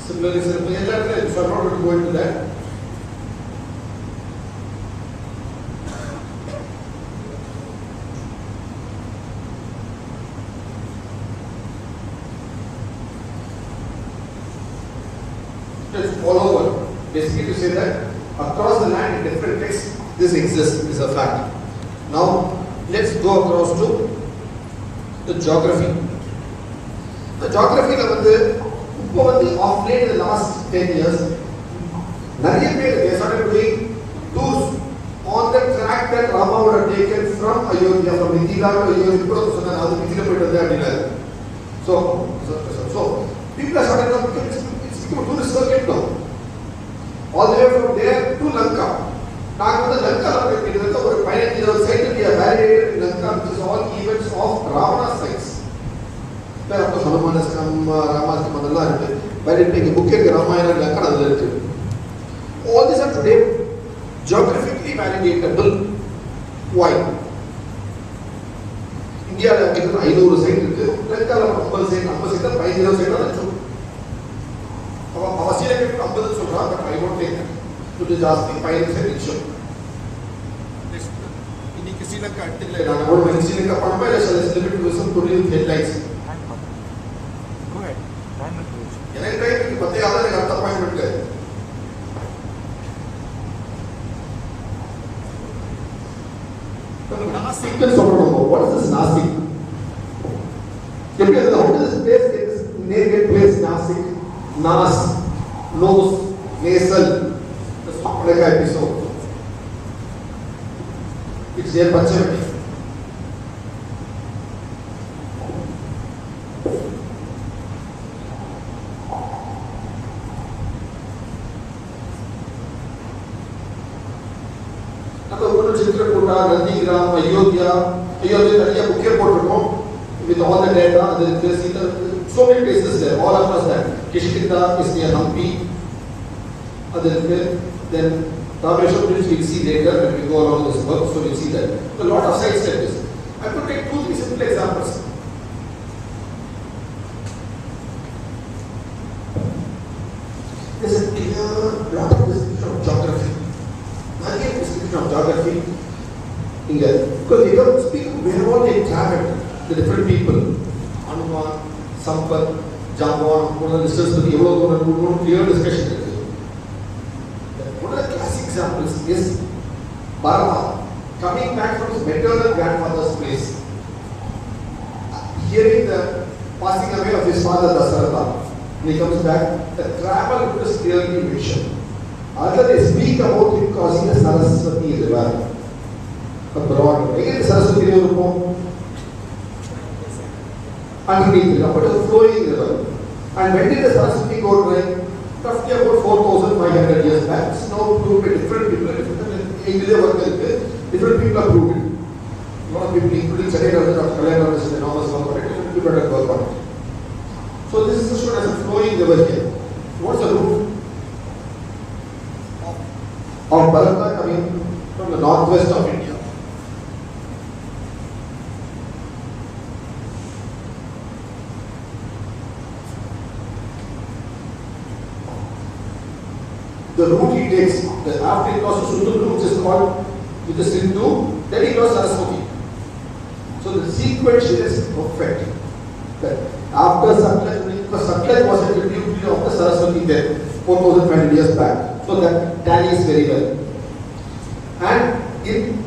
Similarly, so I'm not going to go into that. It's all over. Basically, to say that across the land in different texts, this exists, is a fact. Now, let's go across to the geography. The geography of late in the last 10 years, they started doing tours on the track that Rama would have taken from Ayodhya, from Mithila to Ayodhya. So people are starting to it's become a tourist circuit now. All the way from there to Lanka. Now, the Lanka, it is over 5 site to be validated in Lanka, which is all events of Ravana sites. There are Hanuman's come, Rama's come, by the take a book at Ramayana and Lanka. All these are today geographically validatable. Why? India has taken 500 sites, Lanka has 50 sites, our Syria can come with the but I won't take it. To the Jaspi, Pirates and Richo. In Sri Lanka, I want to Sri Lanka, Pampaya, is limited to some Korean headlights. Go ahead. Can I try to put the other appointment there? Nasik is what is this Nasik? How does this place get this name get placed Nasik? Nas, nose, nasal, the like episode. It's their Panchamati. Chitrakuta, Nandigram, Ayodhya, Bukir Portugal, with all the data, there's so many places there, all across that. Kishkinda is near Hampi. Then Rameshwar Bridge we'll see later when we go along this work, so we'll see that. A lot of sites like this. I could take 2-3 simple examples. There's a clear lot of description of geography. Again, description of geography in there. Because they don't speak where all they traveled, the different people. Hanuman, Sampat, Jamban, one of the listeners with the clear discussion. One of the classic examples is Bharata coming back from his maternal grandfather's place, hearing the passing away of his father Dasaratha. When he comes back, the travel is clearly mentioned. Other they speak about him crossing the Saraswati river. Abroad, again the Saraswati river underneath the river, but a flowing river. And when did the Saraswati go dry? Roughly about 4,500 years back. It's now proved by different people. Different people have proved it. A lot of people, including Chennai, Dr. Kalyan, is enormous work on it. Different people have worked on it. So this is shown as a flowing river here. What's the route of Bharata coming from the northwest of India? The route he takes, after he crosses Sundar, which is called with the Sindhu, then he crosses Saraswati. So the sequence is perfect. That after Satluj, because Satluj was a tributary of the Saraswati then, 4,500 years back. So that tallies very well. And in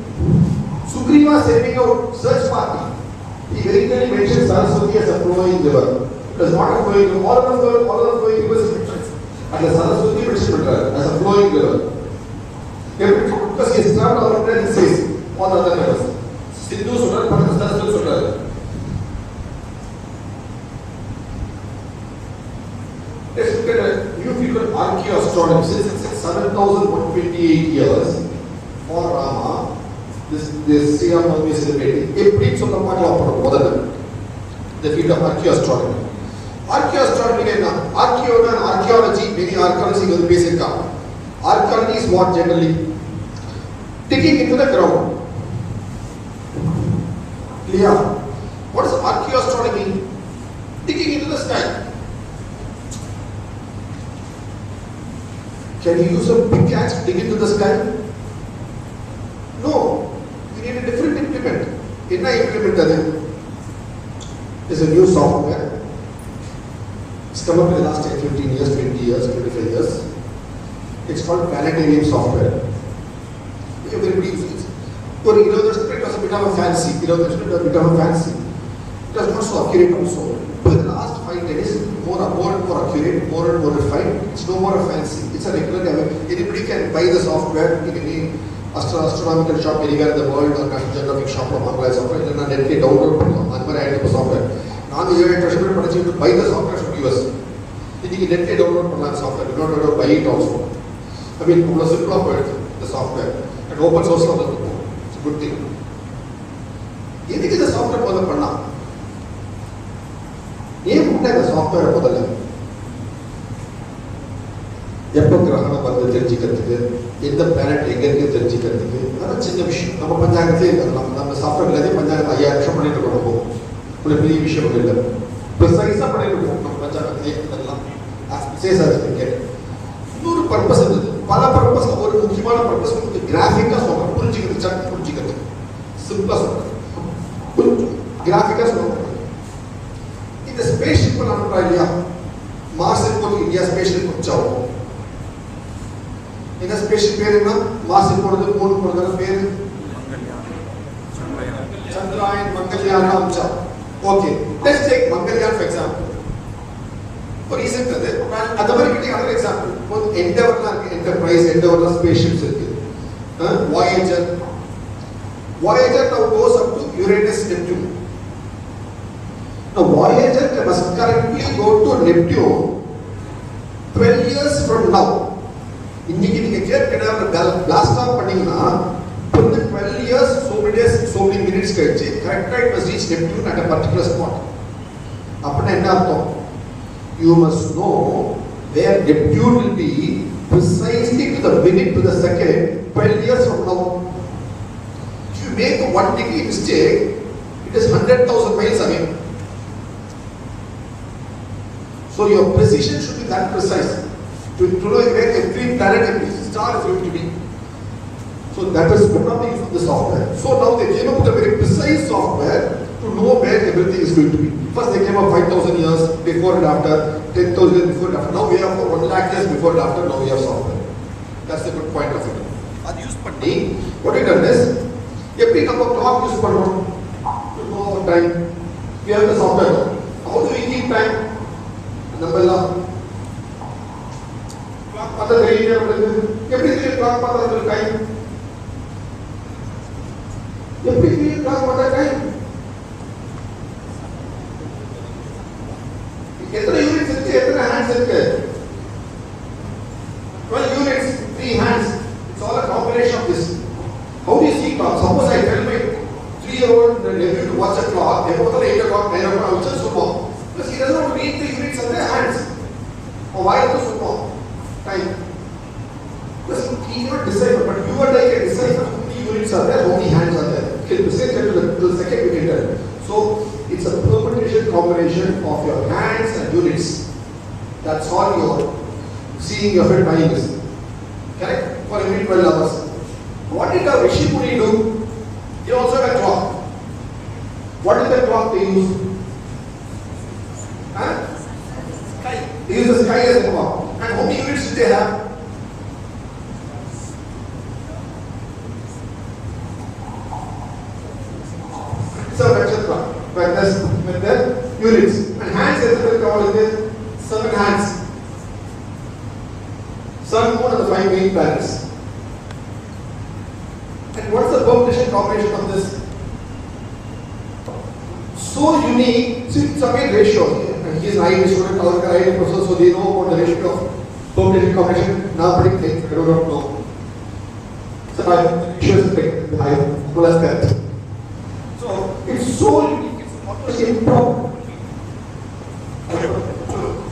Sugriva sending out search party, he very clearly mentions Saraswati as a flowing river. It is not a flowing river. All of the flowing rivers are mentioned. And the Saraswati mentioned as a flowing river. Because he has traveled out there, he says all the other rivers. Sindhu Sundar, Saraswati Sundar. Let's look at a new field of archaeoastronomy. Since it's 7,128 years for Rama, this Sri Ram Navami is celebrating. Please on the part the field of archaeoastronomy. Archaeoastronomy is archaeology, many archaeology is basic. Archaeology is what generally? Digging into the ground. Clear? What is archaeoastronomy? Digging into the sky. Can you use a pickaxe to dig into the sky? No. You need a different implement. In a implement is a new software. It's come up in the last 10, 15 years, 20 years, 25 years. It's called planetarium software. Everybody uses it. But it was a bit of a fancy. It was not so accurate also. But in the last 5 days, more and more accurate, more and more refined. It's no more fancy. It's a regular level. Anybody can buy the software in any astronomical shop anywhere in the world or National Geographic shop or Mangala software. Then I net download the software. Now you have to buy the software from US. Then you can net download the software. You don't have to buy it also. I mean, the software. And open source it's a good thing. This is the software for the Panna. The software for the எப்போ கிரகணம் வந்து தெரிஞ்சுக்கிறதுக்கு எந்த planet எங்க இருக்கு தெரிஞ்சுக்கிறதுக்கு அதெல்லாம் சின்ன விஷயம். நம்ம பஞ்சாங்கத்திலே நம்ம சாஃப்ட்வேர் எல்லாத்தையும் பஞ்சாங்கத்தை 5000 வருஷம் பண்ணிட்டு இருக்கோம். ஒரு பெரிய விஷயம் ஒன்றும் இல்லை. ப்ரிசைஸாக பண்ணிட்டு இருக்கோம் நம்ம பஞ்சாங்கத்திலே அதெல்லாம் இன்னொரு பர்பஸ் இருந்தது. பல பர்பஸ். ஒரு முக்கியமான பர்பஸ் உங்களுக்கு கிராஃபிக்காக சொல்கிறேன், புரிஞ்சுக்கிறது, சட்டு புரிஞ்சுக்கிறது, சிம்பிளாக சொல்கிறேன், கிராஃபிக்காக சொல்கிறேன். இந்த ஸ்பேஸ் ஷிப் அனுப்புறா இல்லையா, மார்ஸ் போது இந்தியா ஸ்பேஸ் ஷிப் வச்சாகும். இந்த ஸ்பேஸ் பேர் என்ன? மார்ஸ் போடுறது, மூணு போடுறது பேர் சந்திராயன், மங்கள்யான் அம்சா. Okay, let's take Mangalyaan for example. ஒரு ரீசன்ட் அது அந்த மாதிரி கிட்ட அதர் எக்ஸாம்பிள். இப்போ எண்டவர்லாம் இருக்கு, என்டர்பிரைஸ், எண்டவர்லாம் ஸ்பேஸ் ஷிப்ஸ் இருக்கு. Voyager now goes up to Uranus, Neptune. Now Voyager must currently go to Neptune 12 years from now. இன்னைக்கு நீங்க கேட்கற பிளாஸ்ட் ஆஃப் பண்ணீங்கன்னா 12 years, so many days, so many minutes கழிச்சு கரெக்டா it must reach Neptune at a particular spot. அப்படின்னா என்ன அர்த்தம்? You must know where Neptune will be precisely to the minute, to the second, 12 years from now. If you make a 1 degree mistake, it is 100,000 miles away. So your precision should be that precise. To know where every planet, every star is going to be. So that is one of the use of the software. So now they came up with a very precise software to know where everything is going to be. First they came up 5,000 years before and after, 10,000 years before and after. Now we have 1 lakh years before and after. Now we have software. That's the good point of it. That use பண்ணி what we done is, எப்படி நம்ம clock use பண்றோம் to know our time. We have the software. How do we keep time? நம்ம எல்லாம் clock பார்த்தா தெரியல உங்களுக்கு. எப்படி தெரியும் clock பார்த்தா உங்களுக்கு டைம்? எப்படி தெரியும் clock பார்த்தா டைம்? எத்தனை யூனிட்ஸ் இருக்கு, எத்தனை ஹேண்ட்ஸ் இருக்கு? 12 units, 3 hands. It's all a combination of this. How do you see clock? Suppose I tell my 3-year-old nephew to watch a clock. They both are 8 o'clock, 9 o'clock, I will just sumo. Because he doesn't know to read the units of their hands. Or why to sumo? Time. Because he cannot decipher, but you and I can decipher how many units are there, how many hands are there. He can decipher to the second we can tell. So it's a permutation combination of your hands and units. That's all your seeing of it buying is. Correct? For every 12 hours. What did the Rishi Muni do? They also had a clock. What is the clock they use? Sky. They use the sky as a clock. And how many units did they have? So nakshatra with the units. And hands as well is 7 hands. Sun, Moon are the 5 main planets. And what's the permutation combination of this? So unique. See, it's again ratio. And he is an IIT student, other IIT professor, so they know about the ratio of permutation combination. Now predict things, I don't know. So I ratio is big, high. Nicholas Kant. So it's so unique, it's almost improper.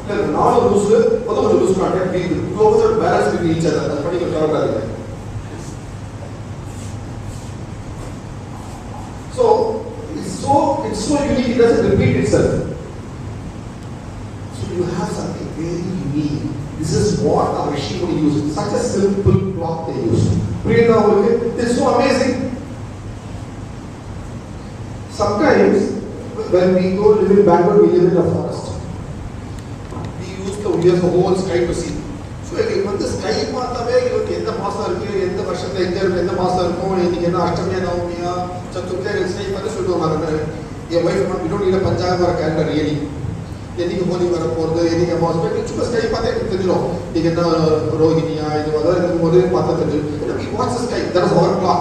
Not a loser, but a loose contact, we closer balance with each other, that's particular contact. So it's so unique, it doesn't repeat itself. So you have something very unique. This is what our machine would use. Such a simple clock they use. This is so amazing. Sometimes when we go live in Bangalore, we live in a forest. We use the whole sky to see. So when the sky is the master, the version, the master, your wife, we don't need a Punjab or a calendar really. Any holy for the any mouse, but it's just sky path. You get the Rohini, the other path. We watch the sky, that is our clock.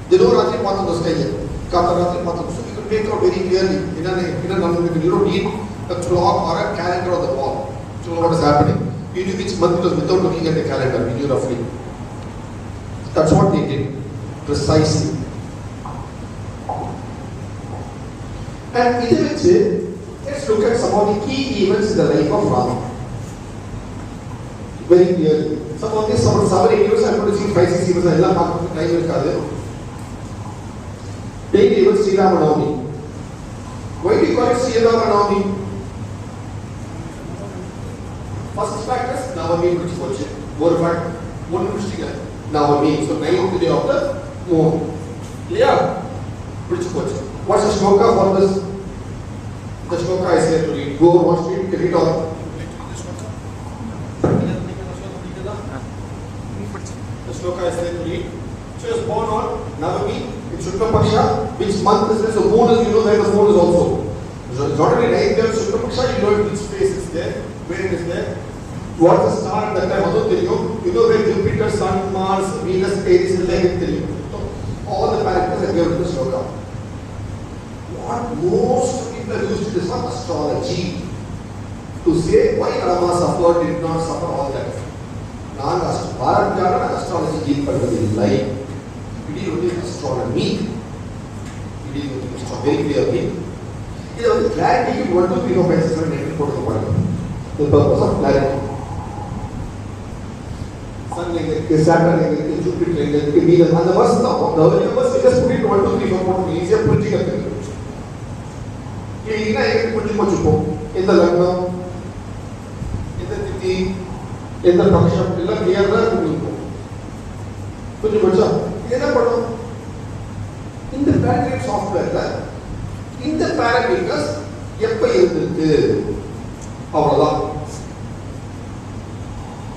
They don't have path on the sky. So you can make out very clearly. You don't need a clock or a calendar on the wall. So what is happening? You knew which month it was without looking at the calendar, you knew roughly. That's what they did, precisely. And in which, let's look at some of the key events in the life of Rama. Very clearly. Some of these, some 7-8 years, I'm going to see 5-6 events, I love time will Daily events, Sri Rama Navami. Why do you call it Sri Rama Navami? First fact is Navami which was more fact one interesting Navami. So 9th day of the moon. Clear? Which was what's the shloka for this? The shloka is here to read. Go watch it, read all. The shloka is here to read. So he was born on Navami in Shukla Paksha. Which month is this? The moon is, you know where the moon is also. So it's not only 9th day of Shukla Paksha, you know which place is there, where it is there. What the star at that time, you know where Jupiter, Sun, Mars, Venus, Aries, and like so all the characters are given to the shloka. What most people are used is for astrology. To say why Rama suffered, did not suffer, all that. Astrology is lie. It is only astronomy. It is only very clearly. It is clarity 1, 2, 3, 4, 5, 6, 7, 8, 9, 10, 11. The purpose of clarity. Sun Saturn, Jupiter, Venus, and the verse now. The earlier verse we just put it 1, 2, 3, 4, 5, easier putting it. In the Lagna, in the Tithi, in the Paksha, in the Niyana, in the paragraph software, in the parameters,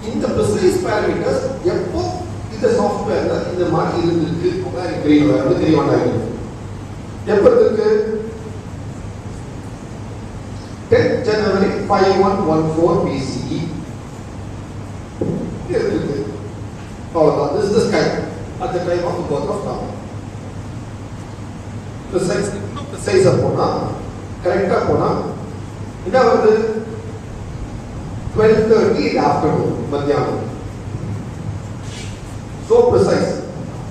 in the precise parameters, in the software, in the mark, in the green 10th January 5114 BCE. This is the sky at the time of the birth of Rama. Precise correct in the 12:30 in the afternoon, Madhyana. So precise.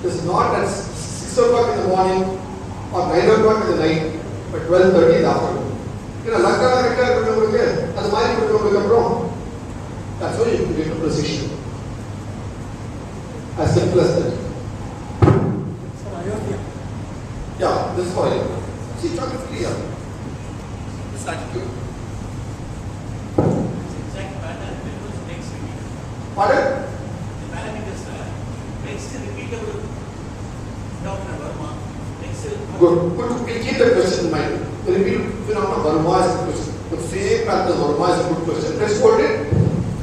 It is not at 6 o'clock in the morning or 9 o'clock in the night, but 12:30 in the afternoon. That's why you can get a precision. As simple as that. Yeah, this is for you. See, talk is clear. This attitude. Exact pattern will next week. Pardon? The parameters next repeatable. Dr. Verma. Next. Good. We'll keep that question in mind. The repeat phenomena Verma is a question. The same pattern Verma is a good question. Let's hold it.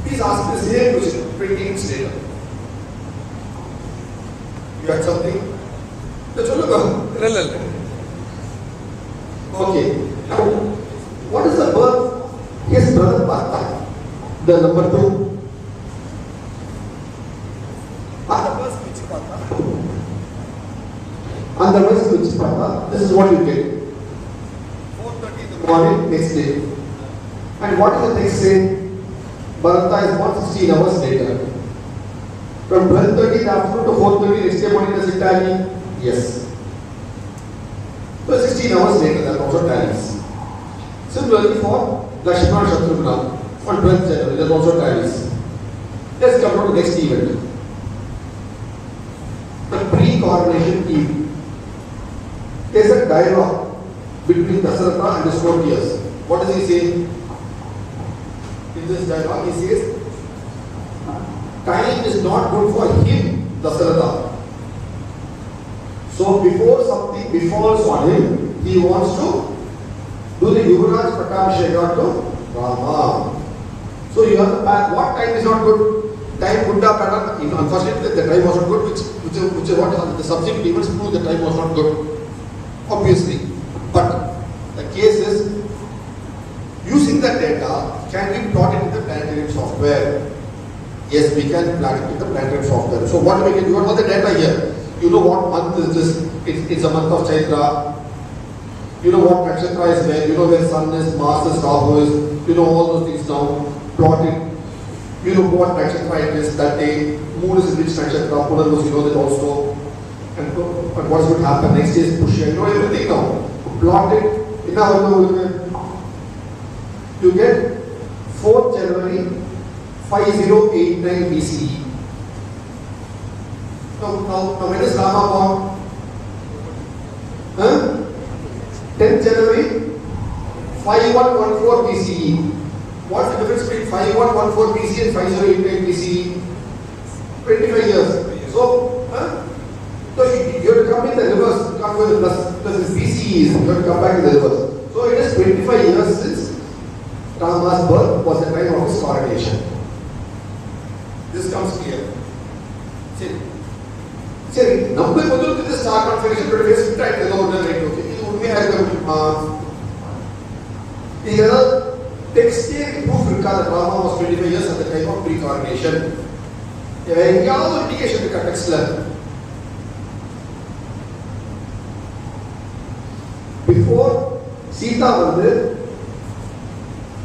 Please ask the same question 20 minutes later. You had something? Let's go. Okay. Now, what is the birth? Yes, brother Bharata. The number 2. Otherwise, which Pata? This is what you get. 4:30 in the morning, next day. And what is the next day? Bharata is 116 hours later. From 12:30 in the afternoon to 4:30 next day morning, does it tally? Yes. So 16 hours later, that also tallies. Similarly for Lakshmana Shatrugna on 12th January, that also tallies. Let's come on to the next event. The pre-coronation eve. There's a dialogue between Dasaratha and his courtiers. What does he say? In this dialogue, he says, time is not good for him, Dasaratha. So before something befalls on him, he wants to do the Yuvraj Pattabhisheka to Rama. So you have to plan what time is not good. Time could have better. Unfortunately, the time was not good, which is what the subsequent events prove the time was not good. Obviously. But the case is, using the data, can we plot it in the planetarium software? Yes, we can plot it in the planetarium software. So what we can do, what are the data here? You know what month is this? It's a month of Chaitra. You know what nakshatra is where, you know where sun is, Mars is, Rahu is, you know all those things now. Plot it. You know what nakshatra it is that day, moon is in which nakshatra, Punarvas, you know that also. And what's going to happen next day is Pushya, you know everything now. Plot it. You get 4th January 5089 BCE. Now when is Rama born? 10th January 5114 BCE. What's the difference between 5114 BCE and 5089 BCE? 25 years. So you have to come in the reverse, come with the plus BCE, you have to come back in the reverse. So it is 25 years since Rama's birth was the time of his coronation. This comes clear. See, number one to the star configuration, but it is right below the rate. Okay, it would be like the text proof that Rama was 25 years at the time of pre-coronation. Any other indication in the text level? Before Sita was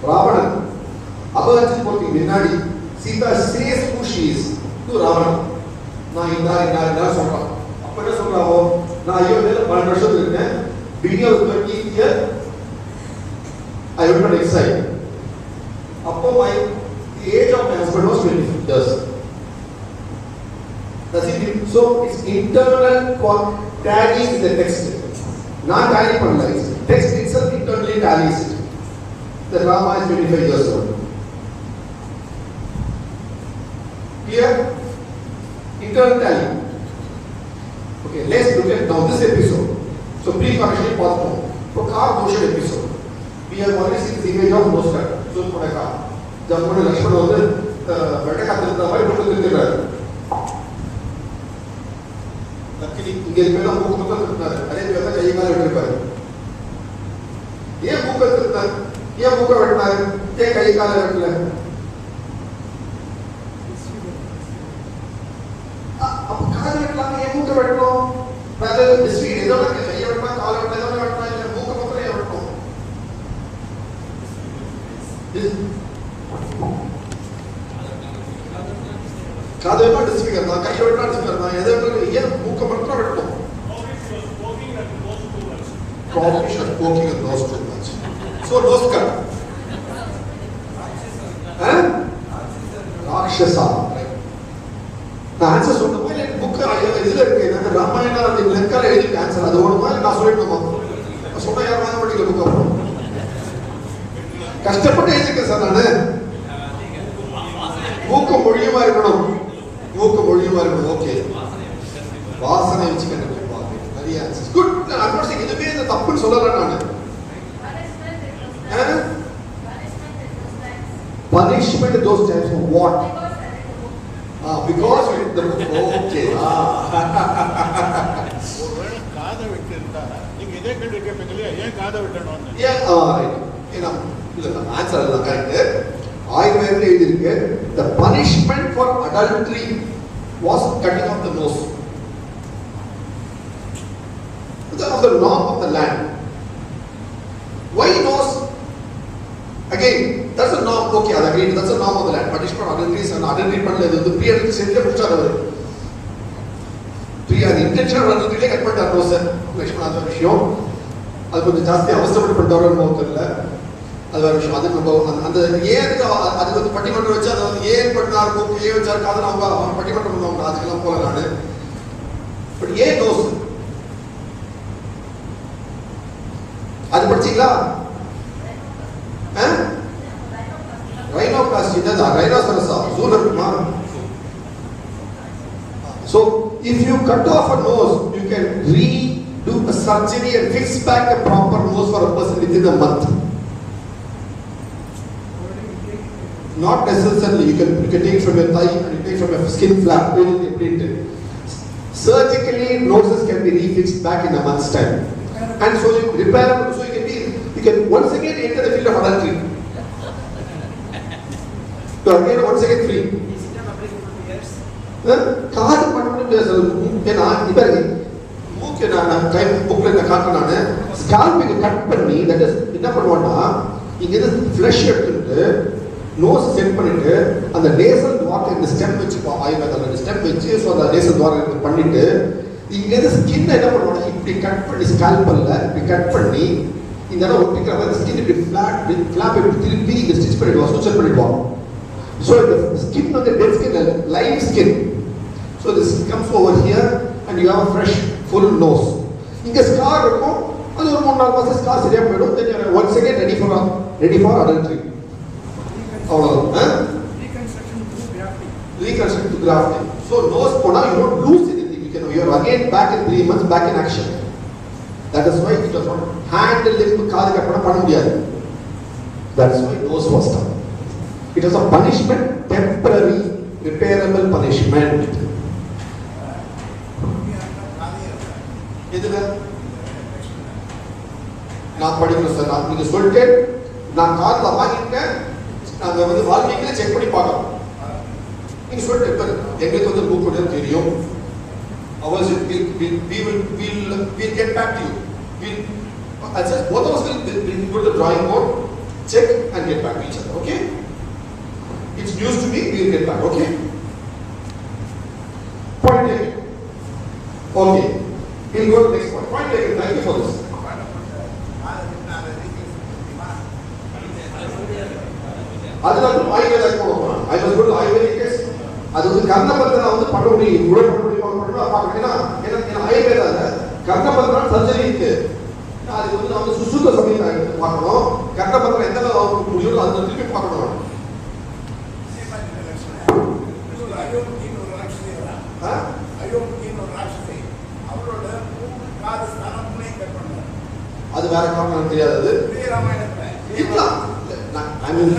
Ravana, Abhajit Poti Vinadi, Sita says who she is to Ravana. Na சொல்றான். அப்ப என்ன சொல்றாவோ நான் ஐயோ 12 வருஷம் இருக்கேன். beginning of 30th year I went on exile. அப்போ the age of my husband was 25 years. That's it. So it's internal tally in the text. Not tally பண்ணல. Text itself internally tallies it. The Rama is 25 years old. Clear? Internal tally. Okay, let's look at now this episode. So pre-coronation part 1. For car motion episode, we have already seen the image of nose cut. So for a car, जब उन्हें लक्ष्मण होते बैठे खाते रहता है वो तो दिख रहा है. Luckily इंगे में ना मुख मतलब कितना है. अरे जो है चाहिए वाले बैठे पर. ये मुख कितना है. ये मुख बैठना है. ये कहीं का बैठना है. अब कहाँ बैठना है? ये मुख बैठना. पहले स्पीड इधर ना ये बैठना काल बैठना इधर बैठना है. मुख मतलब ये बैठना. कादे में डिस्प्ले करना, कहीं बैठना डिस्प्ले करना, इधर बैठना ये मुख मतलब बैठना. Probably should poking at nose too much. So nose cut. Rakshasa. The answer is not the book. Ramayana and the Lanka is the answer. That's why I'm not going to go. I'm not going to go. Kastapatti is the answer. Book of Modiya okay. Vasana which can be very answers. Good. I'm not saying it is the Tapul Solar. Punishment at those times for what? Because the okay. Yeah, right. Answer is correct. The punishment for adultery was cutting off the nose. Because of the norm of the land. Why nose? Again, that's a norm. Okay, I agree. That's a norm of the land. Punishment for adultery is an adultery. The pre-adultery is the intention of adultery cut nose. அது கொஞ்சம் ஜாஸ்தி அவசரப்பட்டு பண்ணுறவங்க தெரியல, அது வேறு விஷயம். அதுக்கு நம்ம அந்த ஏனுக்கு அது வந்து பட்டிமன்றம் வச்சு அதை வந்து ஏன் பண்ணா இருக்கும், ஏன் வச்சா இருக்காது அவங்க பட்டிமன்றம் பண்ணுவாங்க, அதுக்கெல்லாம் போகல நான். பட் ஏன் நோஸ் அது படிச்சீங்களா? ரைனோபிளாஸ்டி தான், ரைனோசரஸா ஜூல இருக்குமா? So if you cut off a nose, you can redo a surgery and fix back a proper nose for a person within a month. Not necessarily. You can take it from your thigh and you take it from your skin flap. Surgically, noses can be refixed back in a month's time. And so you repair, so you can once again enter the field of adultery. So again, once again free. Is it not applicable to ears? காது மட்டும் பேசுறது. ஏன்னா இப்போ மூக்கு நான் time புக்கில் நான் காட்டினானு ஸ்கால்பிங்க cut பண்ணி தட் இஸ் என்ன பண்ணுவான்னா இங்கேருந்து ஃப்ளஷ் எடுத்துட்டு நோஸ் செட் பண்ணிட்டு அந்த நேசல் துவாரம் இந்த ஸ்டெம் வச்சுப்போம், ஆயுர்வேதாவில் ஸ்டெம் வச்சு ஸோ அந்த நேசல் துவாரம் பண்ணிட்டு இங்கேருந்து ஸ்கின் என்ன பண்ணுவாங்க இப்படி கட் பண்ணி ஸ்கால்பல்ல இப்படி கட் பண்ணி இந்த இடம் ஒட்டிக்கிற மாதிரி ஸ்கின் இப்படி ஃபிளாப் இப்படி திருப்பி இங்கே ஸ்டிச் பண்ணிடுவோம், ஸ்டிச் பண்ணிடுவோம். ஸோ இந்த ஸ்கின் வந்து dead skin live skin. So this comes over here and you have a fresh full nose. இங்கே ஸ்கார் இருக்கும், அது ஒரு 3-4 மாதம் ஸ்கார் சரியாக போயிடும். Then once again ready for adultery. அவ்வளோதான். Reconstruction to grafting. So nose போனா you don't lose anything. You are again back in 3 months, back in action. That is why it was not hand limb காது cut பண்ண முடியாது. That is why nose was done. It was a punishment, temporary, repairable punishment. எதுல நான் படிக்கிறேன் sir, நான் நீங்க சொல்லிட்டு நான் கார்ல வாங்கிட்டேன், நாங்கள் வந்து வால்மீகில செக் பண்ணி பார்க்கலாம். நீங்க சொல்லிட்டு இப்போ எங்களுக்கு வந்து புக் கூட தெரியும். Ours we'll get back to you. I said both of us will go to the drawing board, check and get back to each other. Okay? It's news to me. We'll get back. Okay? Point taken. Okay. We'll go to the next point. Point taken. Thank you for this. அதுதான் ஆயுர்வேதா போகணும். I was going to Ayurvedic case. அது வந்து கர்ணபத்திரம் வந்து பண்ண முடியும், கூட பண்ண முடியும் பார்க்கணும்னா ஏன்னா ஆயுர்வேதால கர்ணபத்திரம் சர்ஜரி இருக்கு. அது வந்து நம்ம சுசுத்த சமயத்தை எடுத்து பார்க்கணும். கர்ணபத்திரம் எந்த அளவுக்கு முடியும் அதை திருப்பி பார்க்கணும். அது வேற காரணம் தெரியாது. இருக்கலாம். I mean,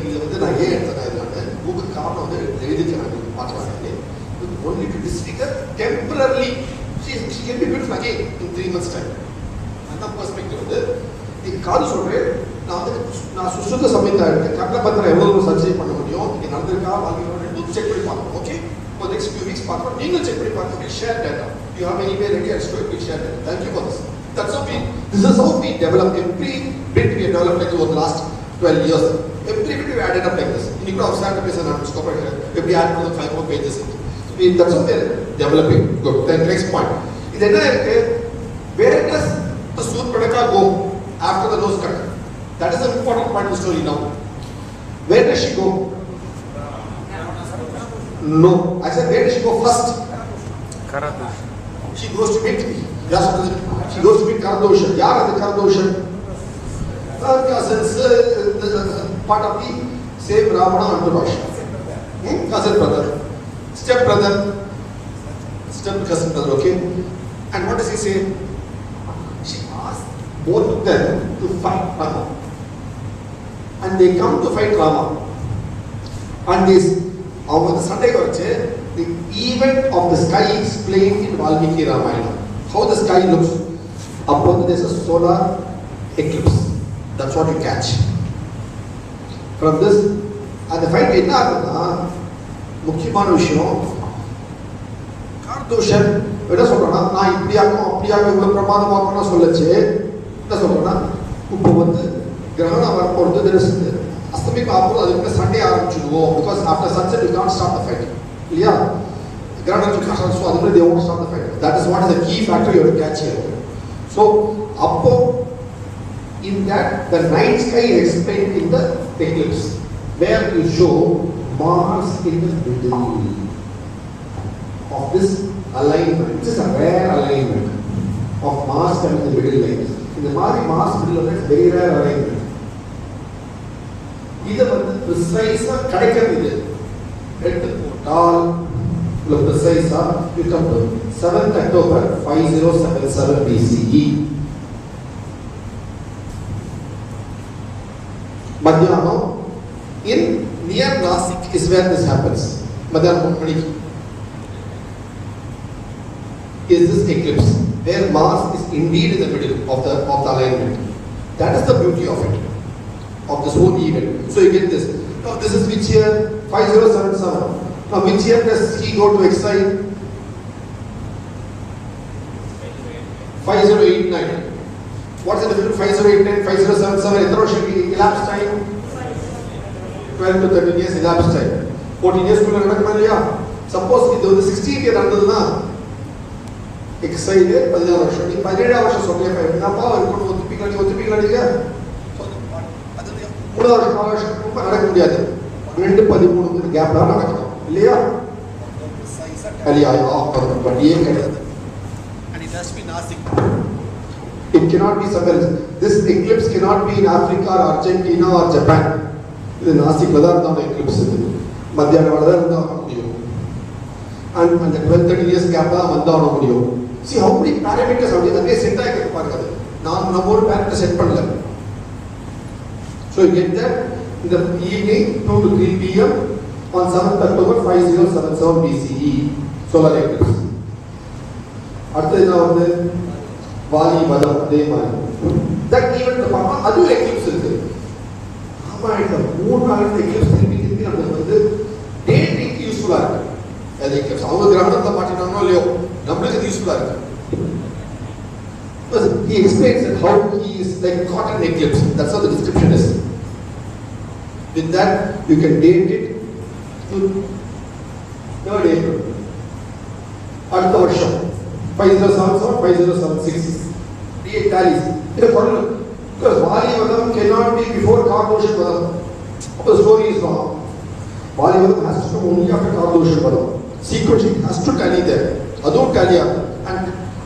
இது வந்து நான் ஏன் எடுத்தேன் கூகுள் காரணம் வந்து எழுதிக்கிறாங்க பார்க்கலாம். Only to disfigure temporarily. She can be beautiful again in 3 months time. அந்த பெர்ஸ்பெக்டிவ் வந்து நீங்க காது சொல்றேன். நான் சுசுத்த சமயத்தா இருக்கேன். கர்ணபத்திரம் எவ்வளவு சர்ஜரி பண்ண முடியும், இங்க நடந்திருக்கா வாங்கினோம் செக் பண்ணி பார்க்கணும். Okay, for next few weeks பார்க்கணும். நீங்கள் செக் பண்ணி பார்க்கணும். Share data. You have any way ready and story to share data. Thank you for this. That's how this is how we develop every bit we have developed like over the last 12 years. Every bit we added up like this. In equal of standard place and scope here. Every add another 5 more pages. That's how we are developing. Good. Then next point. Where does the Surpadaka go after the nose cut? That is an important point in the story now. Where does she go? No. I said where does she go first? Karadosha. She goes to meet me. Yes, she goes to meet Karadosha. Yaar is the Karadosha? Her cousins, part of the same Ravana entourage. Cousin brother. Step brother. Step cousin brother, okay? And what does he say? She asked both of them to fight Rama. And they come to fight Rama. And this, over the Sunday, the event of the sky is explained in Valmiki Ramayana. How the sky looks. Upon there is a solar eclipse. That's what you catch. From this, and the fight என்ன ஆகுதுன்னா முக்கியமான விஷயம் கார்தோஷன் என்ன சொல்றேன்னா நான் இப்படியாக்கும் அப்படியாக்கும் இவ்வளவு பிரமாதமாக்கணும்னு சொல்லச்சு என்ன சொல்றேன்னா இப்போ வந்து கிரகணம் வரப்போறது அஸ்தமிக்கு ஆகும் அதுக்கு சண்டே ஆரம்பிச்சிடுவோம். Because after sunset you can't stop the fight இல்லையா? Granite so they won't stop the fight. That is what is the key factor you have to catch here. So, in that, the night sky is explained in the eclipse, where you show Mars in the middle of this alignment. This is a rare alignment of Mars and the middle lines. In the Mars middle line is very rare alignment. This is precise கிடைக்கிறது எடுத்து போட்டால் precise you come to 7th October 5077 BCE. Madhyamam in near Nasik is where this happens. Madhyamam is this eclipse where Mars is indeed in the middle of the alignment. That is the beauty of it, of this whole event. So you get this. Now this is which year? 5077. Now which year does he go to exile? 5089. What's the difference? 5089, 5077. Elapsed time? 12 to 13 years elapsed time. 14 years kulla nadakuma illaya? Suppose idu 16th year nadaduna exile 16 varsham. Nee 17 varsham solliya enappa irukonu othupikkalaniga so adu 3 varsham 4 varsham nadakka mudiyadhu 2 13 gap la nadakkum illaya aliya but ye kedadhu And it has to be Nasik. it cannot be somewhere else. This eclipse cannot be in Africa or Argentina or Japan. இது நாசிக்ல தான் இருந்தான eclipse இது மத்தியானம் வரை தான் இருந்தா முடியும் and அந்த 12-13 years gap தான் வந்தான முடியும். See how many parameters அப்படியே செட் ஆகிருக்கு பாருங்க. அது நான் நம்ம ஒரு parameter செட் பண்ணல. So you get that in the evening 2 to 3 p.m. on 7th October 5077 BCE solar eclipse. அடுத்து என்ன வந்து வாலி வதம் அதே மாதிரி that event பார்த்தா அது eclipse இருக்கு. ஆமா இந்த 3 நாள் eclipse திருப்பி நமக்கு வந்து டேட்டிங் யூஸ்ஃபுல்லா இருக்கு. அது eclipse அவங்க கிரகணத்தை மாட்டினாங்களோ இல்லையோ நம்மளுக்கு இது யூஸ்ஃபுல்லா இருக்கு. Because he explains that how he is like caught in eclipse. That's how the description is. With that you can date it to 3rd April. அடுத்த வருஷம் 5077 5076 it tallies. It is followed because Vali Vadam cannot be before Kardosham Vadam. The story is wrong. Vali Vadam has to come only after Kardosham Vadam. Sequentially has to tally there. Adon tally and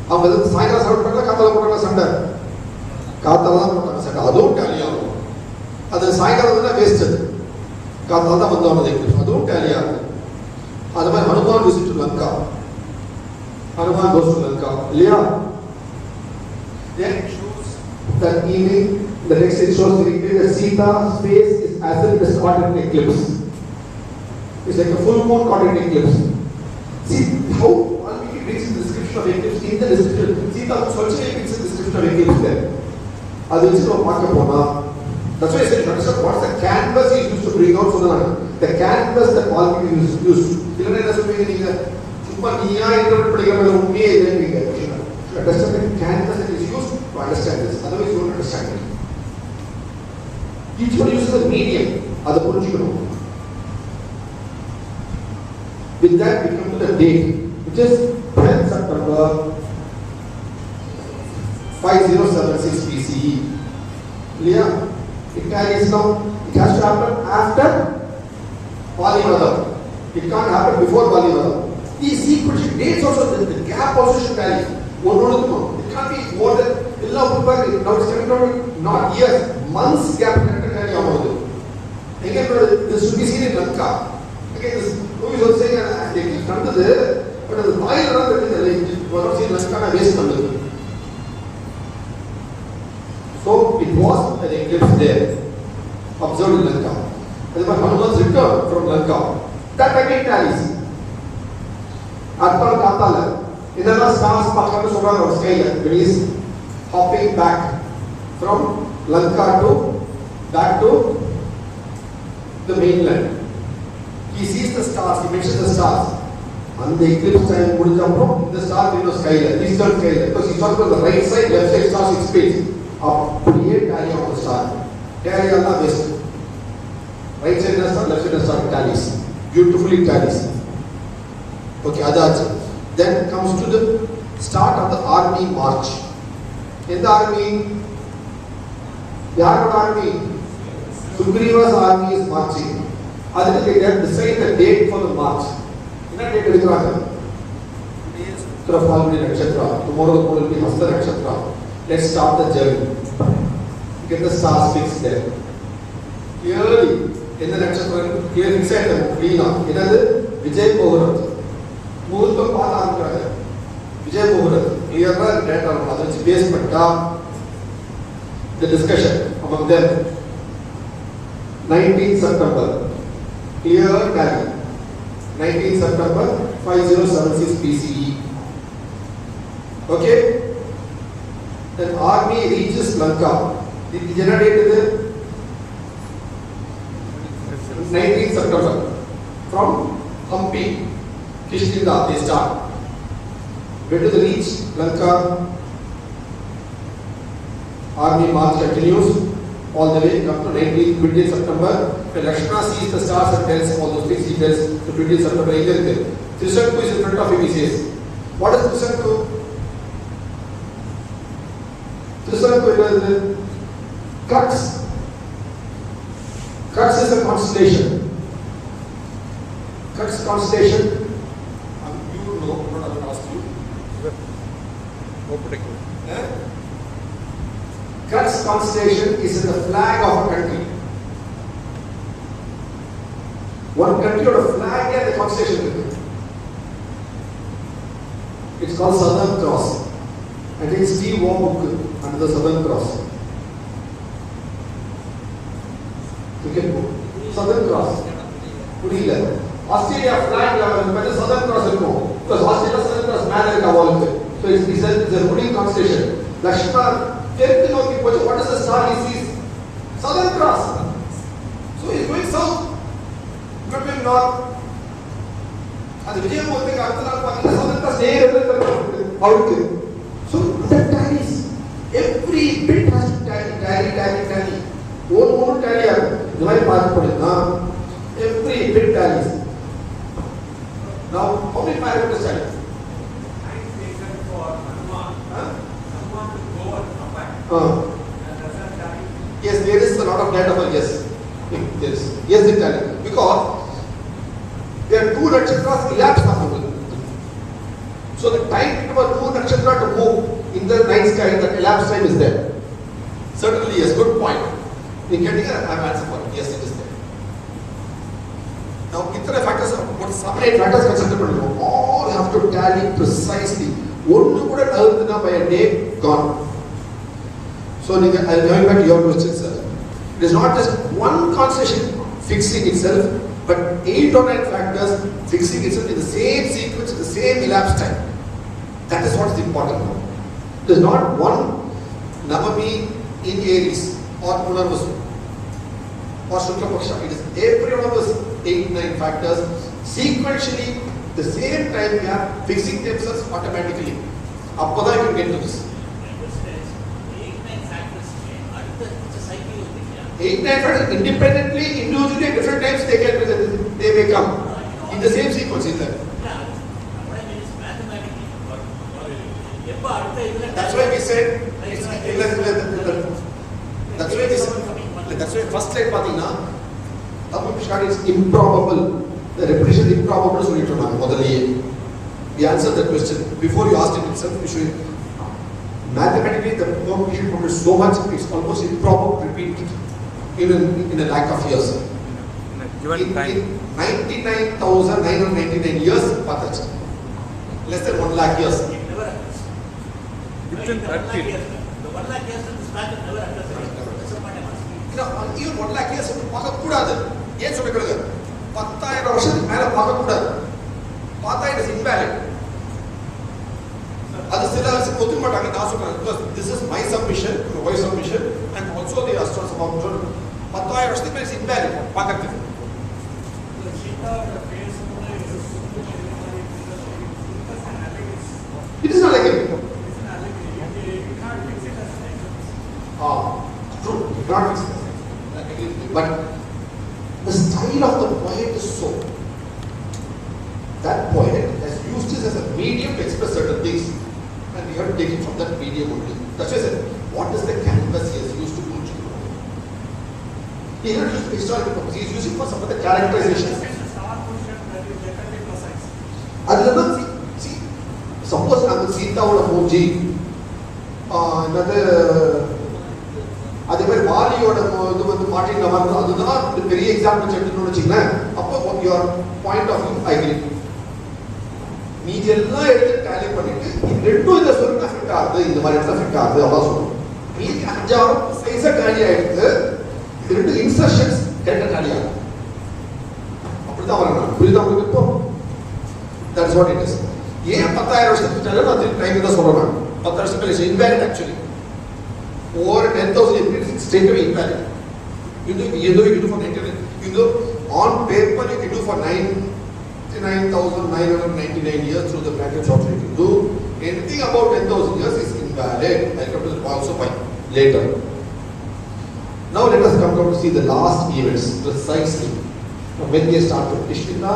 Vadam Saira Sarpaka Katala Putana Sanda Katala Putana Sanda Adon tally out. And the Saira Vadana wasted Katala Vadam Adon tally out. Otherwise Hanuman visit to Lanka. Hanuman goes to Lanka. Leah. Then it shows that evening, the next it shows that Sita's face is as if it is caught in an eclipse. It's like a full moon caught in an eclipse. See how Valmiki brings the description of eclipse in the description. Sita also brings the description of eclipse there. That's why I said, what's the canvas he used to bring out for the canvas that Valmiki used. Understand the canvas that is used to understand this. Otherwise, you won't understand it. Each one uses a medium. That's what you know. With that, we come to the date, which is 10th September 5076 BCE. Yeah, it carries now. It has to happen after Vali Vadam. It can't happen before Vali Vadam. These sequential dates also, the gap also should tally. It can't be more than now it's coming down not years, months gap. Again, this should be seen in Lanka. Again, this movie is also saying they keep come to there, but the oil around that is not seen in Lanka and waste number. So it was an eclipse there, observed in Lanka. And when Hanuman's returned from Lanka, that again tallies. Atpal Katala. In the last stars, Pakistan was sky when he is hopping back from Lanka back to the mainland. He sees the stars, he mentions the stars. And the eclipse time, the star in the sky, eastern sky, because he talks about the right side, left side stars in space. Up to the tally of the star. Tally on the west. Right side the star, left side the star tallies. Beautifully tallies. Okay, Adachi. Then comes to the start of the army march. In the army, Yarod army, Sugriva's army is marching. Aditya, they have decided the date for the march. What date is it? Falguni Nakshatra. Tomorrow will be Hasta Nakshatra. Let's start the journey. Get the stars fixed there. Clearly, in the Nakshatra, clearly said, Veena, it is Vijay Poharat. Muhurtam Path Anugrah. Vijay Poharat. Clearer data on other based but the discussion among them. 19th September. Clear tally. 19th September 5076 BCE. Okay? Then army reaches Lanka. It generated 19th September from Hampi, Kishkinda, they start. Where do they reach Lanka? Army march continues all the way up to 20th September. When Lakshmana sees the stars and tells all those things, he tells to 20th September. Trisanku is in front of him, he says. What is Trisanku? Trisanku is Crux. Crux is a constellation. Crux constellation. You know, I'm not going to ask you. Crux constellation is in the flag of a country. One country or a flag and a constellation with it. It's called Southern Cross. I think Steve War book under the Southern Cross. Cricket book. Southern Cross. Australia flag level, but the Southern Cross is no. Because Australia Southern Cross man is so it's a ruling constellation. Lakshmana, what is the star he sees? Southern Cross. So he's going south, not going north. And the Vijay Southern Cross out. So that tallies. Every bit has to tally. One tally. Every bit tallies. Now, how many parameters tally? Yes, there is a lot of data for yes. Yes, they tally. Because there are two nakshatras elapsed after. So the time for two nakshatra to move in the night sky, that elapsed time is there. Certainly, yes, good point. In getting an answer for it. Yes, it is there. Now, itare factors, what 7-8 factors considered, all have to tally precisely. One could have by a day gone. So, I'll going back to your question, sir. It is not just one constellation fixing itself, but 8 or 9 factors fixing itself in the same sequence, in the same elapsed time. That is what is important now. It is not one Navami in Aries or Punarvasu or Shukla Paksha. It is every one of those 8-9 factors sequentially, the same time gap fixing themselves automatically. Appada you can get to this. 8-9 factors independently, individually at different times they may come in the same sequence in there. That's why we said that's why first slide pathina Tamil is improbable. The repetition is improbable so we answered that question before you asked it itself. We should mathematically the permutation is so much it's almost improbable to repeat it in a lack of years. Given time. 99,999 years pathach. Less than 1 lakh years. Within 30. The 1 lakh years in this pattern never occurs. Even 1 lakh years பார்க்க கூடாது. ஏன் சொல்லுகிறது? 10,000 வருஷத்துக்கு மேல பார்க்க கூடாது. பார்த்தா it is invalid. அது சில ஒத்துக்க மாட்டாங்க. நான் சொல்றேன் because this is my submission, my submission and also the astros about 10,000 வருஷத்துக்கு மேல is invalid பார்க்கிறதுக்கு. It is not like it. True, not fix it. But the style of the poet is so. That poet has taken from that medium only. That's why I said, what is the canvas he has used to put you? He did not use for historical purpose, he is using for some of the characterization. அதுதான் see, suppose நாங்கள் சீதாவோட மூஞ்சி என்னது அதே மாதிரி வாலியோட இது வந்து மாட்டின் நவர்ந்து அதுதான் பெரிய எக்ஸாம்பிள் எடுத்துன்னு வச்சுங்களேன். அப்போ your point of view I agree. மீதி எல்லாம் எடுத்து டேலி பண்ணிட்டு இது ரெண்டும் இந்த சொல்லுங்க ஃபிட் ஆகுது, இந்த மாதிரி இடத்துல ஃபிட் ஆகுது அவ்வளோ சொல்லணும். மீதி 5 சைஸாக டேலி ஆகிடுது, இது ரெண்டு இன்சர்ஷன்ஸ் கரெக்டாக டேலி ஆகும். அப்படிதான் வரணும். புரியுதா உங்களுக்கு? இப்போ தட்ஸ் வாட் இட் இஸ். ஏன் 10,000 வருஷத்துக்கு நான் திருப்பி டைம் தான் சொல்கிறேன். 10 வருஷம் கழிச்சு invalid actually. Over 10,000 years, it's straight away invalid. You do for 99. You do on paper you can do for 99,999 years through the brackets of it. You do anything about 10,000 years is invalid. I'll come to the also point later. Now let us come down to see the last events precisely. When they started Kishkinda,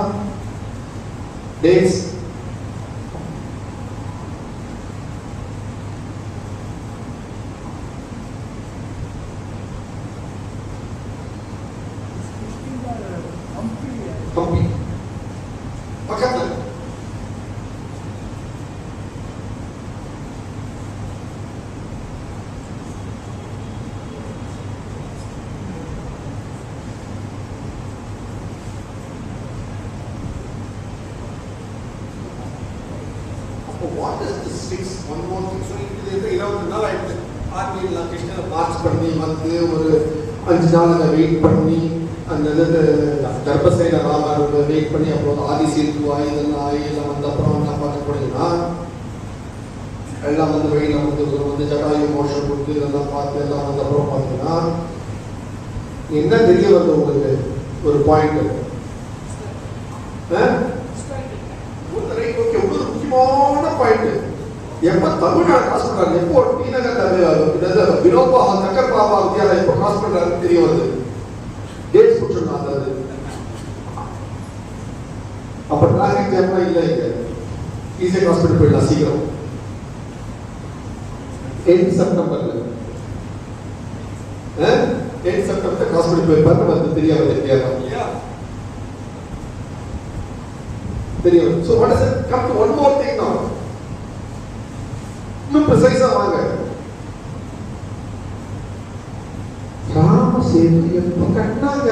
dates. Hampi. பக்கத்துல what is this fix? One more thing. So இது 20 நாள் ஆயிடுது. ஆர்மியில் கிருஷ்ணனை March பண்ணி வந்து ஒரு 5 நாள் அங்கே வெயிட் பண்ணி அந்த கர்ப்பசைல ராமர் வெயிட் பண்ணி அப்புறம் ஆதி சீர்க்கு இதெல்லாம் எல்லாம் வந்து அப்புறம் என்ன பார்க்க போனீங்கன்னா எல்லாம் வந்து வெயில வந்து ஜடாயு மோஷம் கொடுத்து இதெல்லாம் பார்த்து எல்லாம் வந்து அப்புறம் பார்த்தீங்கன்னா என்ன தெரிய வருது உங்களுக்கு ஒரு பாயிண்ட் ஒரு முக்கியமான பாயிண்ட். எப்ப தமிழ்நாடு கிராஸ் பண்றாரு, எப்போ டி நகர் வினோபா சக்கர் பாபா வித்யாலயா எப்போ கிராஸ் பண்றாரு தெரிய வருது. டேட்ஸ் போட்டுருந்தாங்க. அது அப்ப டிராஃபிக் ஜாம்லாம் இல்லை, இங்க ஈஸியாக ஹாஸ்பிட்டல் போயிடலாம் சீக்கிரம். 8 செப்டம்பர்ல 8 செப்டம்பர் ஹாஸ்பிட்டல் போயிருப்பாரு. நமக்கு தெரியாது இல்லையா? தெரியும். So what does it come to one more thing now? இன்னும் ப்ரிசைஸா வாங்க. ராம சேது எப்ப கட்டினாங்க?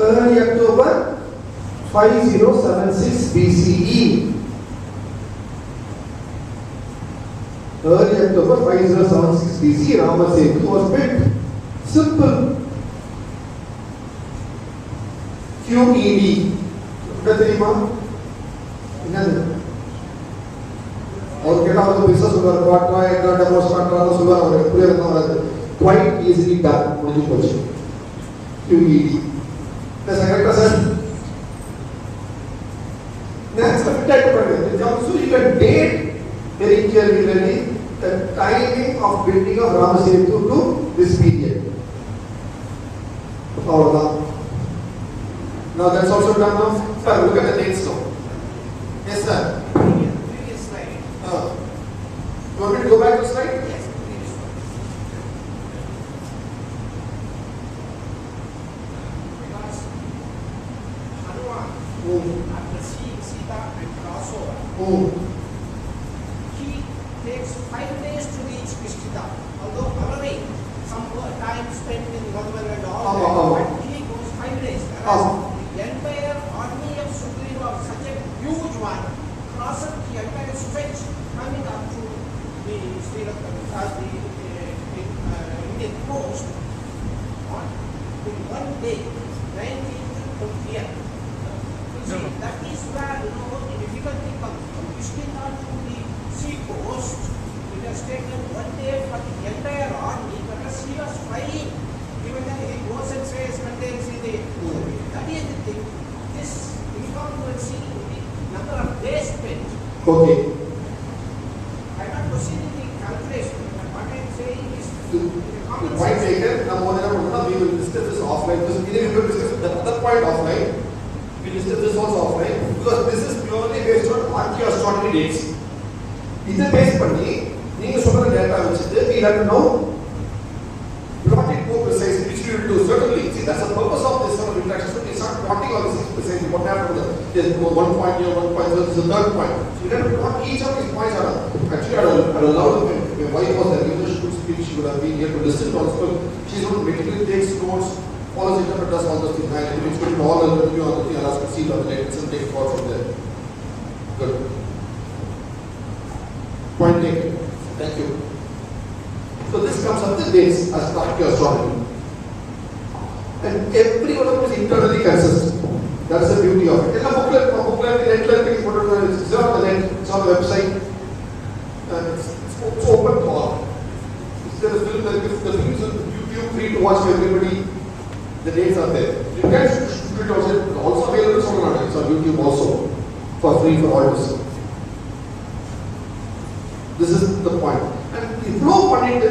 Early October 5076 BCE. Early October 5076 BCE, Rama Setu was built. Simple. QED. என்ன தெரியுமா? என்னது? और केटा तो बिजनेस होगा क्वार्टर एक डेमोस्ट्रेटर तो सुबह और पूरे दिन और quite easily done मुझे कुछ QED the second sir next type of it also you can date very clearly the timing of building of Rama Setu to this period. Now that's also done now. Sir, look at the dates now. Yes sir. You want me to go back to slide? Yes, please. Because Hanuman, after seeing Sita and crossover, he takes 5 days to reach Kishkinda. Although already some time spent in Godwell and all that, but he goes 5 days. Whereas the entire army of Sugriva was such a huge one, crosses the entire stretch coming up to the Sri Lanka, Indian coast in 1 day, 19th to 20th. You see, that is where the difficulty comes from. Kishkinda to the sea coast, it has taken 1 day for the entire army, because he was flying. Even then he goes and says, see the that is the thing. This incongruency in the number of days spent. Okay. I am not proceeding the calculation, but what I am saying is The point taken. Now, we will discuss this offline. Because we will discuss the other point offline. We will discuss many dates. இதை base பண்ணி நீங்க சொல்ற data வச்சுட்டு we have to know plotting more precisely, which we will do certainly. See, that's the purpose of this sort of interaction. So we start plotting all these things precisely. What happened? There's 1 point here, 1 point there, there's a third point. So we have to plot each of these points. Actually, I'd allowed when my wife was there, even she could speak, she would have been here to listen also. She's going to meticulously takes notes, follows it up and does all those things. And it's going to all the review on the thing, I'll ask to see on the next and take forward from there. Good. Point taken. Thank you. So this comes up the dates as practical astronomy. And every one of them is internally consistent. That is the beauty of it. In a booklet, it's on the net, it's on the website. It's open to all. There is film, the films on YouTube, free to watch for everybody. The dates are there. You can shoot it also. It's also available on YouTube also for free for all to see. This is the point. And இவ்வளோ பண்ணிட்டு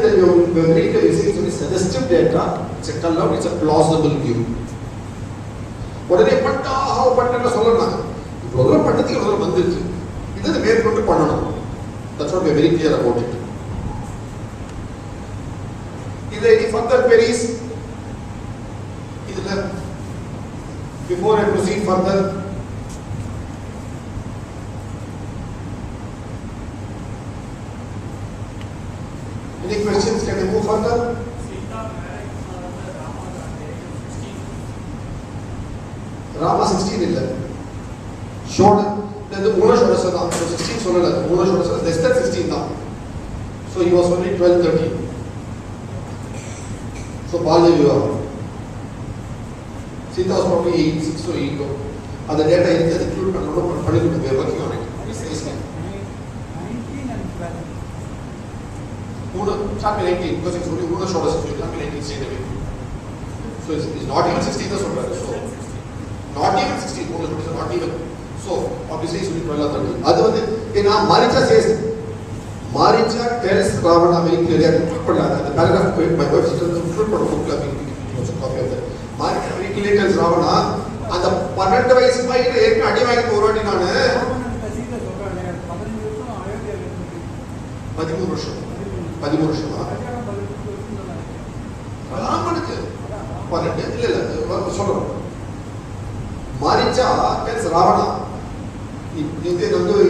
வெளியிட்ட விஷயம் சொல்லி suggestive data it's a கல் out, it's a plausible view. உடனே பட்டா சொல்லலாம், இவ்வளோ பட்டத்துக்கு இவ்வளோ வந்துருக்கு, இதை மேற்கொண்டு பண்ணணும். That's what we are very clear about it. Is there any further queries? இதுல before I proceed further, any questions? Can I move further? Rama 16 illa. Short. The Mona Shodasa da. So 16 solala. Mona Shodasa less than 16 da. So he was only 12, 13. So Balya Vivaha. Sita was probably 8, 6 or 8. And the data is included. We are working on it. Start with 19 because it's only one shorter, so you can't be 19 straight away. So it's not even 16 or so. Not even 16, not even. So obviously it's only 12 or 13. Otherwise, in Maricha says, Maricha tells Ravana very clearly, the paragraph my wife is included for a book club, also copy of that. Maricha very clearly tells Ravana, and the 12 வயசு பையன் ஏற்கனவே அடி வாங்கி போராடி நான் 13 வருஷம் ராமனுக்கு 12 இல்ல சொல்றோம். மாரிச்சா tells ராவணா, இது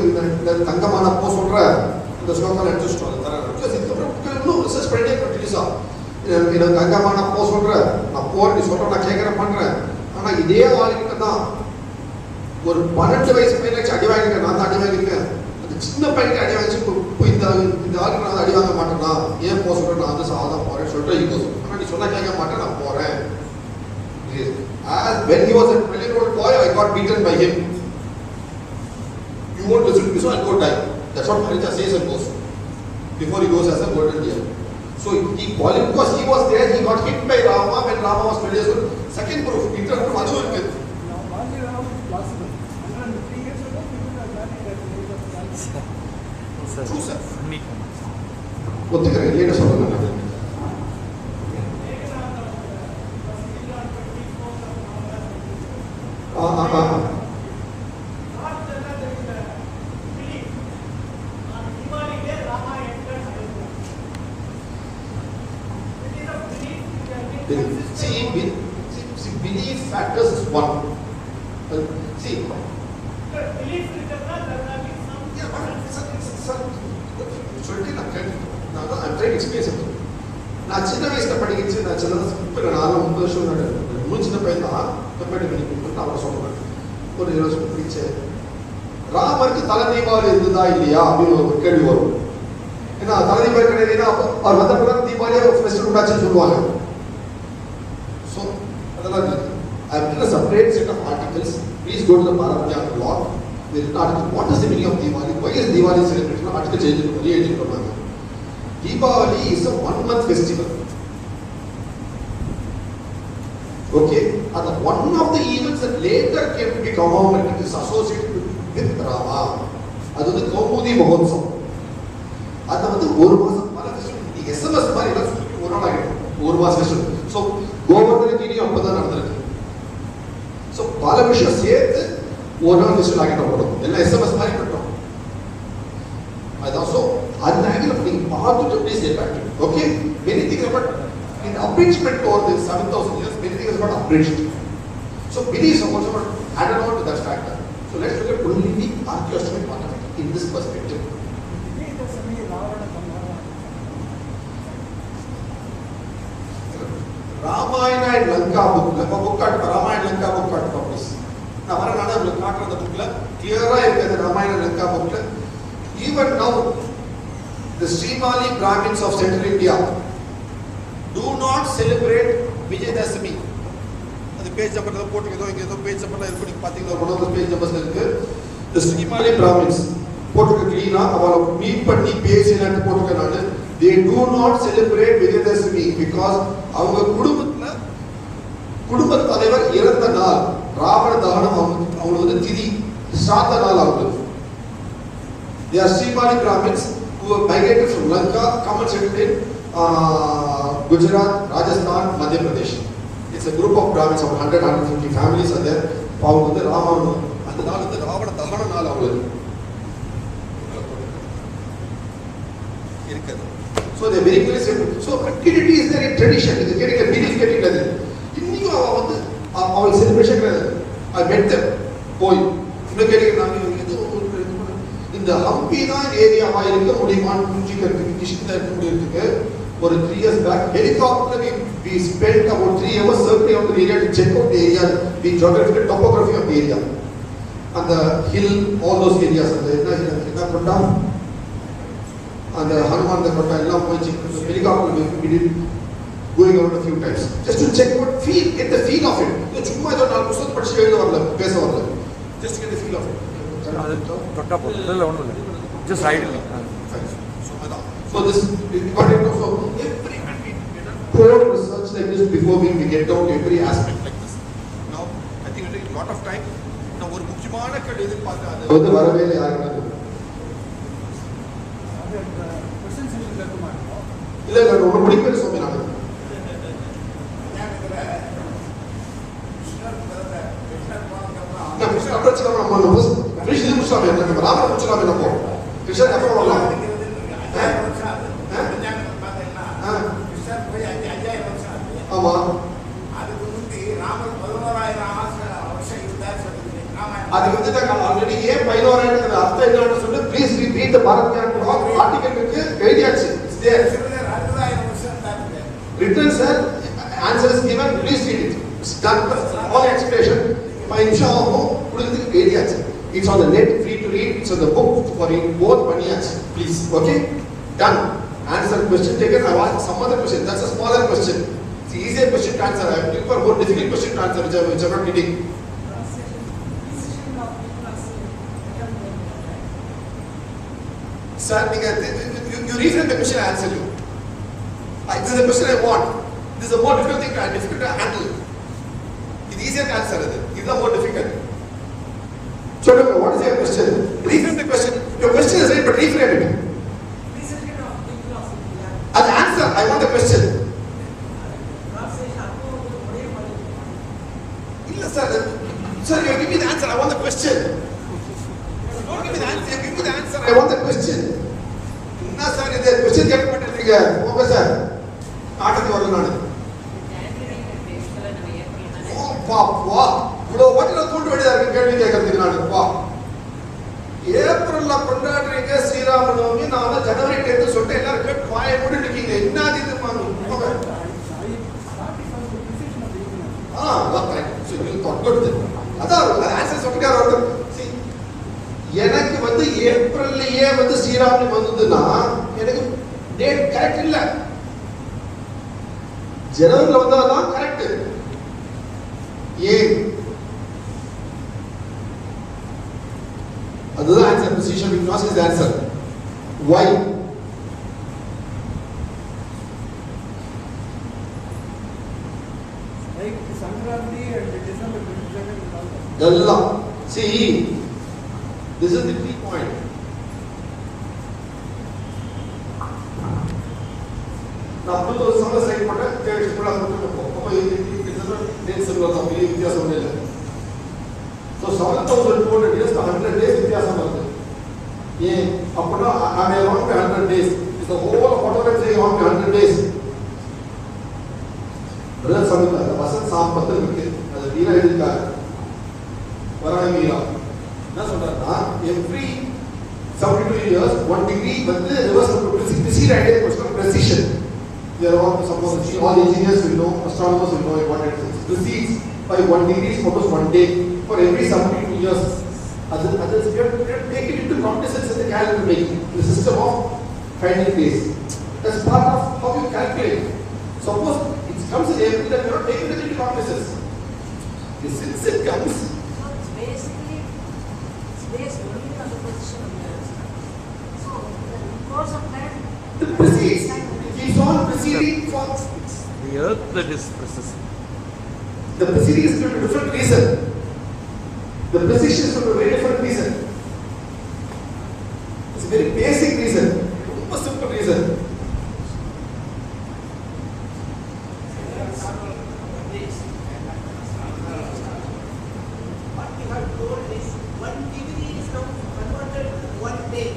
இந்த தங்கமான போ சொல்ற இந்த ஸ்லோகம் எடுத்து சொல்றாரு. because இன்னும் ரிசர்ச் பண்ணிட்டே கண்டினியூஸா இந்த தங்கமான போ சொல்ற நான் போறேன்னு சொல்றேன், நான் கேட்கறேன் பண்றேன். ஆனா இதே ஆளுகிட்ட தான் ஒரு 12 வயசு பையனுக்கு அடி வாங்கிருக்கேன், நான் தான் அடி வாங்கிருக்கேன். அந்த சின்ன பையனுக்கு அடி வாங்கிச்சு போய் இந்த ஆளுக்கு நான் அடி வாங்க மாட்டேன்னா ஏன் போக சொல்றேன், நான் வந்து சாதம் போறேன்னு சொல்லிட்டு ஈகோ சொல்றேன். ஆனா நீ சொன்னா கேட்க மாட்டேன், நான் போறேன். As when he was a 12-year-old boy, I got beaten by him. You won't listen to me, so I'll go die. That's what Maricha says and goes before he goes as a golden deer. So he qualified because he was there. He got hit by Rama when Rama was 12 years old. Second proof, Peter from Adu will get. True, sir. ஒத்துக்கிறேன், இல்லைன்னு சொல்லுங்க. See, belief factors is one. See, belief I'm trying to explain something. நான் சின்ன வயசுல படிக்கிச்சு, நான் சின்னதாக 30 வருஷம் இன்னும் சின்ன பையன் தான் கம்பேர்ட் பண்ணி நான் சொல்றேன். ஒரு 20 வருஷம் படிச்சேன். ராமருக்கு தலை தீபாவளி இருந்ததா இல்லையா அப்படின்னு ஒரு கேள்வி வரும். ஏன்னா தலை தீபாவளி கிடையாதுன்னா அவர் வந்த பிறகு தீபாவளியை ஃபெஸ்டிவல் உண்டாச்சுன்னு சொல்லுவாங்க. ஸோ அதெல்லாம் இருக்கு. I have written a separate set of articles. Please go to the Bharatya blog. There is an article. What is the meaning of Diwali? Why is Diwali celebrated? No article change it. Re-edit it. Diwali is a 1-month festival. Okay, and one of the events that later came to be commemorated is associated with Rama. That is the Kaumudi Mahotsav. That is one month pala festival. The SMS mari ella solli oru naal agidum. One month festival. So Govardhana Giri appada nadandhirukku. So pala vishaya சேர்த்து ஒரு நாள் festival agidum. Ella SMS mari pattom. authority, please get back to me. Okay? Many things are but in abridgment over the 7,000 years, many things are but abridged. So beliefs are also added on to that factor. So let's look at only the archaeostomic part of it in this perspective. Ramayana and Lanka book, Ramayana and Lanka book got published. Now, I will look at the book, clear the Ramayana and Lanka book. Even now, the Srimali Brahmins of Central India do not celebrate Vijayadashami. The page number of the page number one of the page numbers. The Srimali Brahmins, they do not celebrate Vijayadashami because our குடும்ப தலைவர் இறந்த நாள் ராவண தகனம் அவங்களுக்கு திதி ஸ்ராத்த நாள் ஆகுது. They are Srimali Brahmins who have migrated from Lanka, come and settled in Gujarat, Rajasthan, Madhya Pradesh. It's a group of Brahmins of 100-150 families are there. அவங்க வந்து ராவணன் அந்த நாள் வந்து ராவண தகன நாள் அவங்களுக்கு இருக்குது. So they very clearly said, so activity is there in tradition, it is getting a belief getting there. இன்னைக்கு அவ வந்து அவள் செலிப்ரேஷன் I met them. போய் இன்னும் கேட்க இந்த ஹம்பி தான் ஏரியாவா இருக்க முடியுமான்னு புரிஞ்சுக்கிறதுக்கு கிருஷ்ணா இருக்க முடியறதுக்கு ஒரு 3 years back helicopter we spent about 3 hours circling around the area to check out the area, the geographical topography of the area and the hill, all those areas and என்ன கொண்டா and Hanuman the Kota எல்லாம் போய் check பண்ணி helicopter we did going around a few times just to check what feel, get the feel of it. சும்மா ஏதோ நாலு புத்தகம் படிச்சு எழுத வரல பேச வரல, just get the feel of it. தொட்டா போதும் ஒண்ணும் இல்ல, just idly. So this is important. So every core research like this before we get down to every aspect like this. Now I think it will take a lot of time. Now ஒரு முக்கியமான கேள்வி எது பார்த்தா அது வந்து வரவே இல்லை யாருக்கு இல்ல இல்ல ஒரு முடிப்பேர் சொன்னாங்க நான் கிருஷ்ண அப்ரோச் பண்ண நம்ம ஃபினிஷ் இது முடிச்சலாம் என்ன ராமர முடிச்சலாம் என்ன போ கிருஷ்ண அப்புறம் வரலாம் ஆமா அதுக்கு வந்து ஆல்ரெடி ஏன் 11000 அர்த்தம் என்னன்னு சொல்லி please read the Bharat Gyan article இருக்கு எழுதியாச்சு it's there written sir answer is given, please read it, it's done all explanation my inshallah கொடுத்து எழுதியாச்சு it's on the net, free to read, it's on the book for it both பண்ணியாச்சு please okay done answer question taken. I want some other question, that's a smaller question, it's an easier question to answer. I am looking for a more difficult question to answer which I am not reading. Sir, you rephrase the question, I answer you. This is the question I want. This is a more difficult thing to handle. It's easier to answer. This is more difficult. So, what is your question? Rephrase the question. Your question is right, but reframe it. As an answer, I want the question. Sir, you give me the answer. I want the question. Don't give me the answer. Give me the answer. I want the question. No, sir, the question get matter. Okay, sir. ஆட்டத்துக்கு வரல நானு வா இவ்வளவு வாட்டில தூண்டு வேண்டியதா இருக்கு கேள்வி கேட்கறதுக்கு நானு வா ஏப்ரல்ல கொண்டாடுறீங்க ஸ்ரீராமநவமி, நான் வந்து ஜனவரி 10 சொல்லிட்டு எல்லாரும் கேட்டு வாயை மூடி நிக்கீங்க என்னது இது மாங்க அதான் ஆன்சர் சொல்லிட்டாரு ஒருத்தர். எனக்கு வந்து ஏப்ரல்லயே வந்து ஸ்ரீராமநவமி வந்ததுன்னா எனக்கு டேட் கரெக்ட் இல்ல, ஜனவரில வந்தாதான் கரெக்ட். ஏன்? அதுதான் ஆன்சர். பொசிஷன் விக்னாஸ் is answer. why? like Sankranti and December 27 எல்லாம் see this is the key point. நான் ஒரு சமய சைட் போட்டேன் கேட்டு கூட போட்டு அப்போ இது சொல்லுவாங்க அப்படி வித்தியாசம் இல்லை. so 7200 days 100 days வித்தியாசம் வருது. ஏன் அப்படினா I am around 100 days. the whole of whatever I'm saying on 100 days. Brother Samita, the Vasan Sampathal Vikki, as a Veera Edilka, Varana Veera. That's what every 72 years, 1 degree, but the reverse of precede idea question of precision. We are all supposed to see, all engineers will know, astronomers will know what it is. Precedes by 1 degree, suppose 1 day for every 72 years. Others, we have to take it into cognizance in the calendar making, the system of finding days. That's part of how you calculate. Suppose it comes in April, then you are not taking it into cognizance. Since it comes, So it's basically, it's based only on the position of the earth. So the course of that, it precedes. It keeps on preceding for The earth that is precise. the preceding is due to different reason. The precision is for a very different reason. It's a very basic reason, a simple reason. What you have told is 1 degree is now converted to 1 day.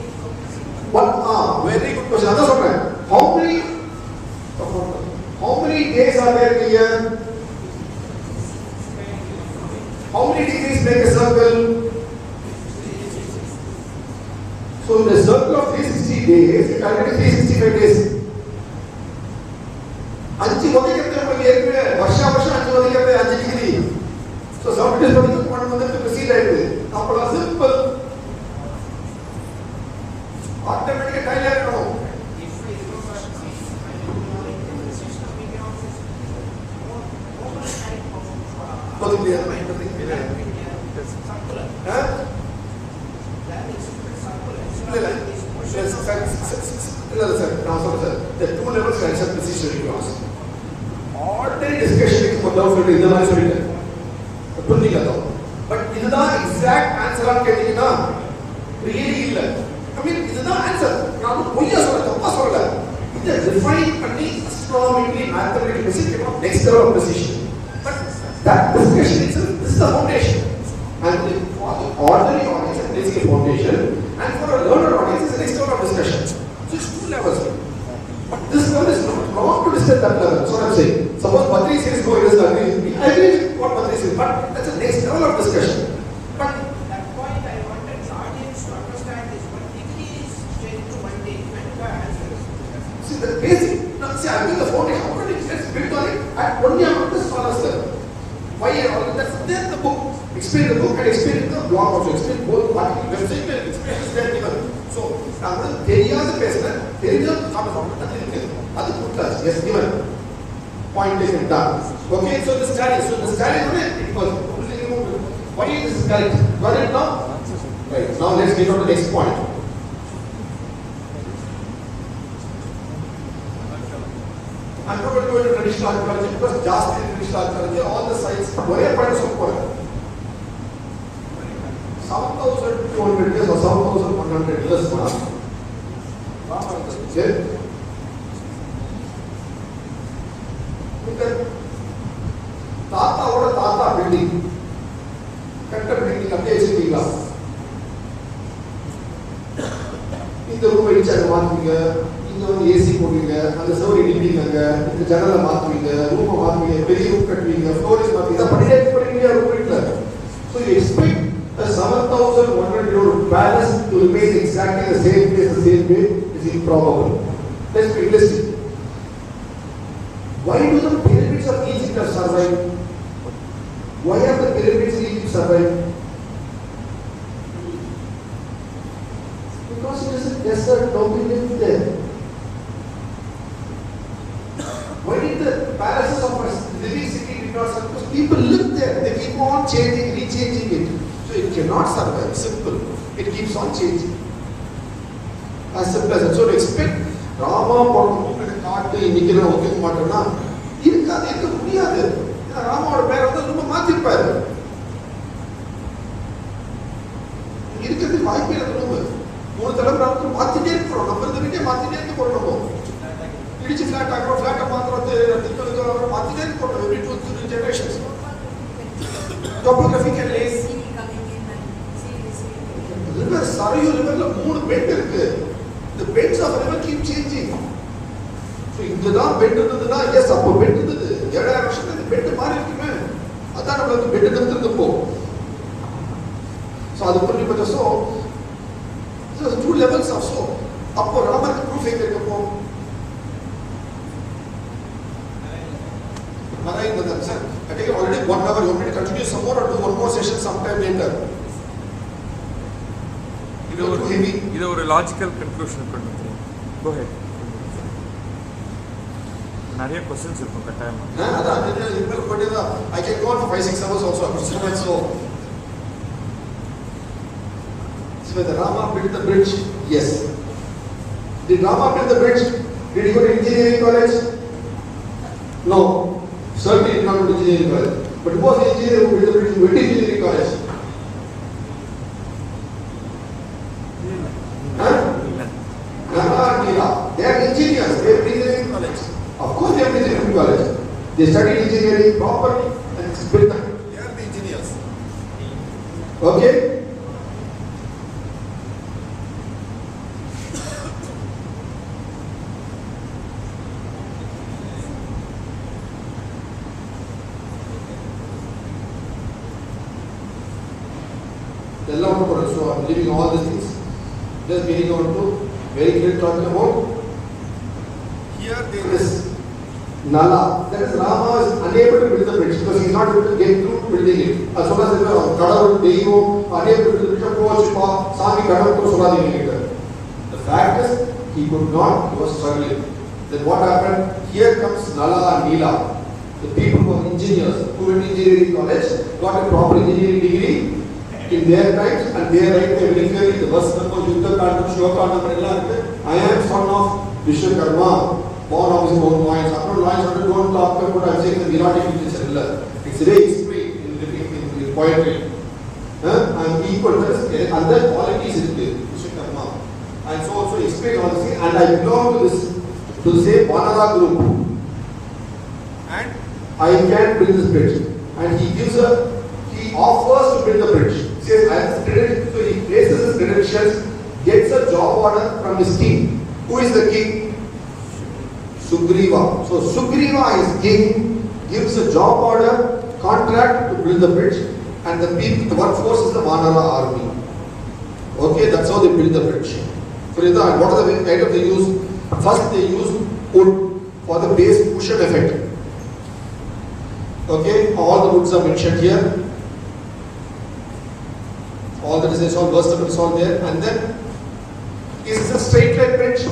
Very good question. That's what I'm how many days are there in a year? How many degrees make a circle? So in a circle of 360 days, you calculate 365 days. 5 ஒதுக்கிறது நமக்கு ஏற்கனவே வருஷம் 5 ஒதுக்கிறது 5 degree. So 7 days ஒதுக்கிறது 1 வந்து proceed ஆயிடுது. அப்போ simple ஆட்டோமேட்டிக்கா டைல இருக்கணும். If we remember, in the system we can also more type of ஒதுக்கலையா? circular. That is circular. இல்ல sir நான் சொல்றேன் sir the two levels can accept precision clause. Ordinary discussion ஒரு doubt இருக்கு இந்த மாதிரி சொல்லிட்டேன். புரிஞ்சுக்கலாம். பட் இதுதான் எக்ஸாக்ட் ஆன்சரா கேட்டீங்கன்னா ரியலி இல்ல. I mean இதுதான் ஆன்சர். நான் பொய்யா சொல்ல தப்பா சொல்லல. இத டிஃபைன் பண்ணி astronomically mathematically precision next level of precision. But that discussion itself this is the foundation. And for the ordinary audience it's a basic foundation and for a learner audience it's the next level of discussion. So it's 2 levels. But this level is not wrong to discuss that level. That's what I'm saying. Suppose Patri says go, it is agree with me. I agree with what Patri says, but that's the next level of discussion. But That point I wanted the audience to understand is 1 degree is changed to 1 day and the answer is see the basic, now see I mean the foundation, how can it get built on it? At only about this scholars level. Why and all that's there in the book. Explain the book and explain in the blog also. Explain both what website and explain is there given. So, நான் வந்து தெரியாத பேசுறேன், தெரிஞ்ச comment பண்ணி இருக்கு. அது கொடுத்தாச்சு. Yes, given. Point taken done. Okay, so this study it was why is this correct? Got it now? Right. Now let's get on to the next point. I'm not going to go into traditional archaeology because just in traditional archaeology, all the sites were points of point. 7,200 years or 7,100 years now. Okay? தாத்தாவோட தாத்தா building கட்ட building அப்படியே வச்சிருக்கீங்களா? இந்த room இடிச்சு அங்கே மாற்றுவீங்க, இங்கே வந்து ஏசி போடுவீங்க, அந்த சோறு இடிப்பீங்க, இந்த ஜன்னலை மாற்றுவீங்க, ரூமை மாற்றுவீங்க, பெரிய ரூம் கட்டுவீங்க, ஃப்ளோரிஸ் மாற்றுவீங்க, இதை பண்ணிட்டே ரூம் வீட்டில். So you expect a 7,100-year-old palace to remain exactly the same place, the same way is improbable. Let's be realistic. Why do the pyramids of Egypt have survived? Why have the pyramids in Egypt survived? Because it is a desert, nobody lives there. Why did the palaces of a living city did not survive? Because people live there. They keep on changing, rechanging it. So it cannot survive. Simple. It keeps on changing. As simple as that. So to expect Rama போட்டு காட்டு இன்னைக்கு நான் ஒதுக்க மாட்டேன்னா இருக்காது, இருக்க முடியாது. ஏன்னா ராமாவோட பேரை வந்து ரொம்ப மாத்திருப்பாரு. இருக்கிறதுக்கு வாய்ப்பே இல்லை. ரொம்ப 3 தலைமுறை மாத்திட்டே இருக்கிறோம். நம்ம இருந்த வீட்டே மாத்திட்டே இருக்க போறோம். நம்ம இடிச்சு ஃபிளாட் ஆகிறோம், ஃபிளாட்டை மாத்திரத்து திருப்பதிக்கு மாத்திட்டே இருக்கிறோம். Every 2-3 generations. Topographically river Sarayu riverல 3 பெண்ட் இருக்கு. The bends of forever keep changing. So இதுதான் பெட் இருந்ததுன்னா எஸ் அப்போ பெட் இருந்தது 7000 வருஷத்துல இந்த பெட் மாறி இருக்குமே அதான் நம்மளுக்கு பெட் இருந்திருந்தப்போ. ஸோ அது புரிஞ்சு பார்த்தா so two levels of so அப்போ ராமருக்கு ப்ரூஃப் எங்க இருக்கப்போ Narayan, sir, I take already 1 hour. You want me to continue some more or do one more session sometime later? Too heavy. இது ஒரு லாஜிக்கல் கன்க்ளூஷன் கொண்டு வந்துரும். Go ahead. நிறைய questions இருக்கும் கட்டாயமா. அதான் இன்பில் பண்ணிதா I can go on for 5-6 hours also. So the Rama built the bridge. Yes. Did Rama build the bridge? Did he go to engineering college? No. Certainly not to engineering college. But who was the engineer who built the bridge? Went to engineering college. They are engineers. They are engineering college. Of course, they are engineering college. They studied engineering properly and it's built them. They are the engineers. Okay. So I'm leaving all these things. Just getting on to very clear talking about. Here there is Nala. That is Rama is unable to build the bridge because he is not able to get through building it. As soon as Kadavul Devo unable to build the bridge, Kochipa, Sami Kadavul Soladhi later. The fact is he could not, he was struggling. Then what happened? Here comes Nala and Nila. The people who are engineers, who went to engineering college, got a proper engineering degree. In their times and their right they very clearly the verse number Yuddha Kandam Shiva Kandam ella irukku I am son of Vishwakarma born of his own loins after loins I don't talk about I am saying the Virati literature illa it's very extreme in poetry I am equal to other qualities irukku Vishwakarma and so also explain all this and I belong to this to the same Vanara group and I can build this bridge and he offers to build the bridge. He says, I am credit, so he places his credentials, gets a job order from his king. Who is the king? Sugriva. So Sugriva is king, gives a job order, contract to build the bridge, and the people, the workforce is the Vanara army. Okay, that's how they build the bridge. For that, what are the items they use? First, they use wood for the base cushion effect. Okay, all the woods are mentioned here. All the designs, all versatile is all there, and then is it a straight line bridge?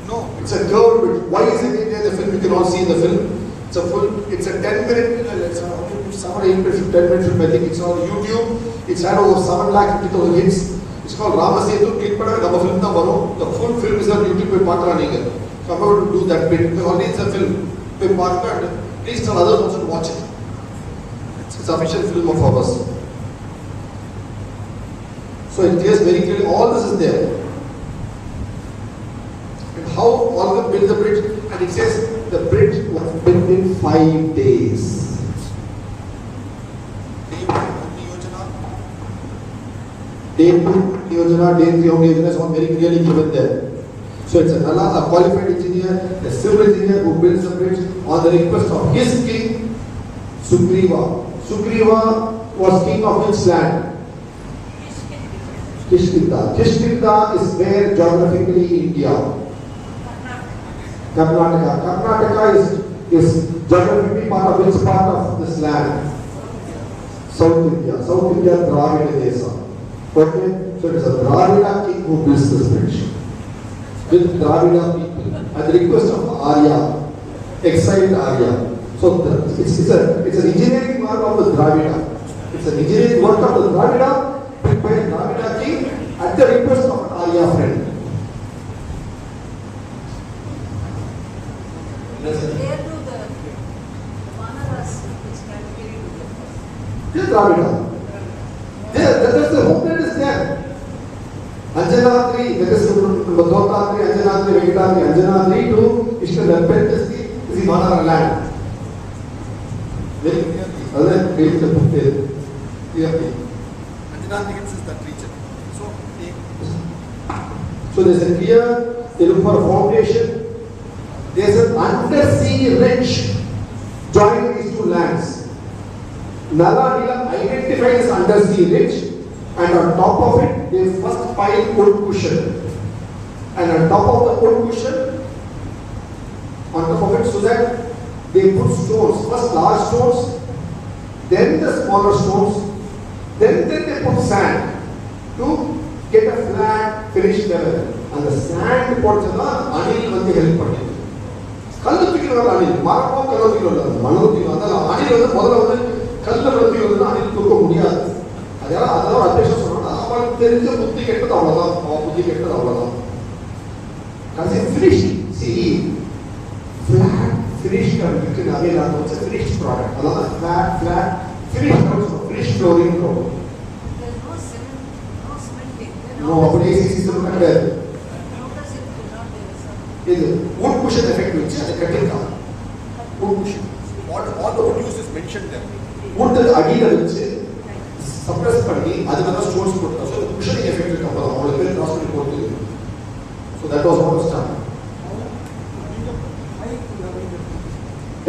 No, it's a curved bridge. Why is it in the film? You can all see in the film. It's a 10-minute, it's a 7-8-10-minute film. I think it's on YouTube. It's had over 750,000 hits. It's called Ramasetu. Click pada nama film na varo. The full film is on YouTube. Pe paatra nahi hai. So I'm going to do that bit. Only it's a film. Pe paatra. Please tell others also to watch it. It's an official film of ours. So it clears very clearly, all this is there. And how all of them build the bridge, and it says the bridge was built in 5 days. Day 2 Yojana, Day 3 Yojana is all very clearly given there. So it's a qualified engineer, a civil engineer who builds the bridge on the request of his king, Sugriva. Sugriva was king of which land? Kishkinda. Kishkinda is where geographically India. Karnataka. Karnataka is geographically part of which part of this land? South India. South India Dravida Desa. Okay? So it is a Dravida king who builds this bridge. With Dravida people. At the request of Arya. Exiled Arya. So it's an engineering work of the Dravida. It's an engineering work of the Dravida. By Dravida king at the request of an Arya friend. Where do the Vanaras which can be Yes, Dravida. That's the homeland is there. Anjanadri, that is Dottatri, Anjanadri, Venkatadri, Anjanadri to Ishna Dharpet is the Vanara land. Very clearly. Other than the book there. Clearly. Anjanadri is that region. So there's a clear they look for a foundation. There's an undersea ridge joining these two lands. Nala Nila identified this undersea ridge, and on top of it, they first pile wood cushion. And on top of the wood cushion, on top of it, so that they put stones, first large stones, then the smaller stones, then they put sand to get a flat finished level. And the sand போடுறதுனா அணில் வந்து help பண்ணுது. கல்லு தூக்கிட்டு வர அணில், மரமோ கல்லு தூக்கிட்டு வரல, மணல் தூக்கிட்டு வந்தால் அணில் வந்து முதல்ல வந்து கல்லை தூக்கி வந்து அணில் தூக்க முடியாது. அதெல்லாம் அட்வைஸ் சொல்றாங்க. அவனுக்கு தெரிஞ்ச புத்தி கெட்டது அவ்வளவுதான், அவன் புத்தி கெட்டது அவ்வளவுதான். கடைசி finish flat finished and again it's a finished product. Flat finished also, finished flooring problem. There's no cement, no cementing. No, but AC system there. How does it not there, sir? Is wood cushion effect which is a cutting down. Wood cushion. All the wood use is mentioned there. Wood அடியில வச்சு suppress பண்ணி அதுக்கு தான் stones போட்டுருக்கோம். So cushioning effect இருக்கு. அப்போ அவங்களுக்கு பேர் ஹாஸ்பிட்டல் போட்டு. So that was what start.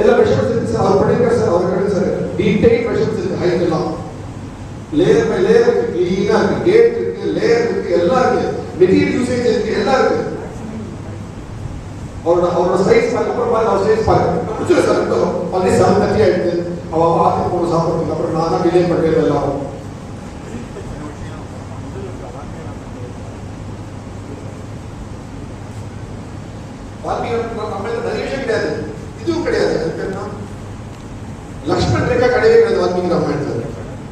எல்லா மெஷர்ஸ் இருக்கு சார். அவர் பண்ணிருக்காரு சார். அவர் கிடையாது சார். டீடைல் மெஷர்ஸ் இருக்கு. ஹைட் எல்லாம் லேயர் பை லேயர் இருக்கு. கிளீனா இருக்கு. கேட் இருக்கு, லேயர் இருக்கு, எல்லாம் இருக்கு. மெட்டீரியல் யூசேஜ் இருக்கு, எல்லாம் இருக்கு. அவரோட சைஸ் பாருங்க. அப்புறம் பாருங்க அவர் சைஸ் பாருங்க. முடிச்சு சார். ஆல்ரெடி 7:30 ஆயிடுது. அவ ஆத்துக்கு போன சாப்பிடுறதுக்கு அப்புறம் நான் தான் டிலே பண்ணுறது எல்லாம். நம்ம நிறைய விஷயம் கிடையாது. இதுவும் கிடையாது. லக்ஷ்மண் ரேகா கிடையவே கிடையாது. வால்மீகி ராமாயணத்துல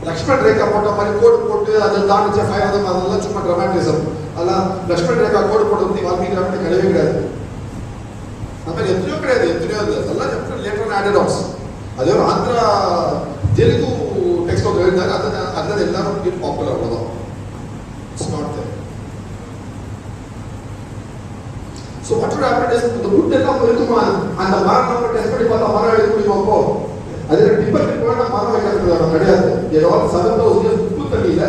லக்ஷ்மண் ரேகா போட்ட மாதிரி கோடு போட்டு அதில் தாண்டிச்ச 5 அதெல்லாம் சும்மா ட்ராமாட்டிசம். அதெல்லாம் லக்ஷ்மண் ரேகா கோடு போட்டு வந்து வால்மீகி ராமாயணம் கிடையவே கிடையாது. நம்ம எத்தனையோ கிடையாது. எத்தனையோ அதெல்லாம் லேட்டர் ஆடட் ஆன்ஸ். அதே ஒரு ஆந்திரா தெலுங்கு டெக்ஸ்ட் புக் எழுதினாங்க. அது எல்லாரும் பாப்புலர். அவ்வளோதான். It's not there. So what would happen is the wood எல்லாம் இருக்குமா அந்த மரம் நம்ம டெஸ்ட் பண்ணி பார்த்தா மரம் எடுக்க முடியுமா? அப்போ அதில் டிப்பர் போனா மரம் வைக்கிறது கிடையாது. ஏதோ 7,000 years உப்பு தண்ணியில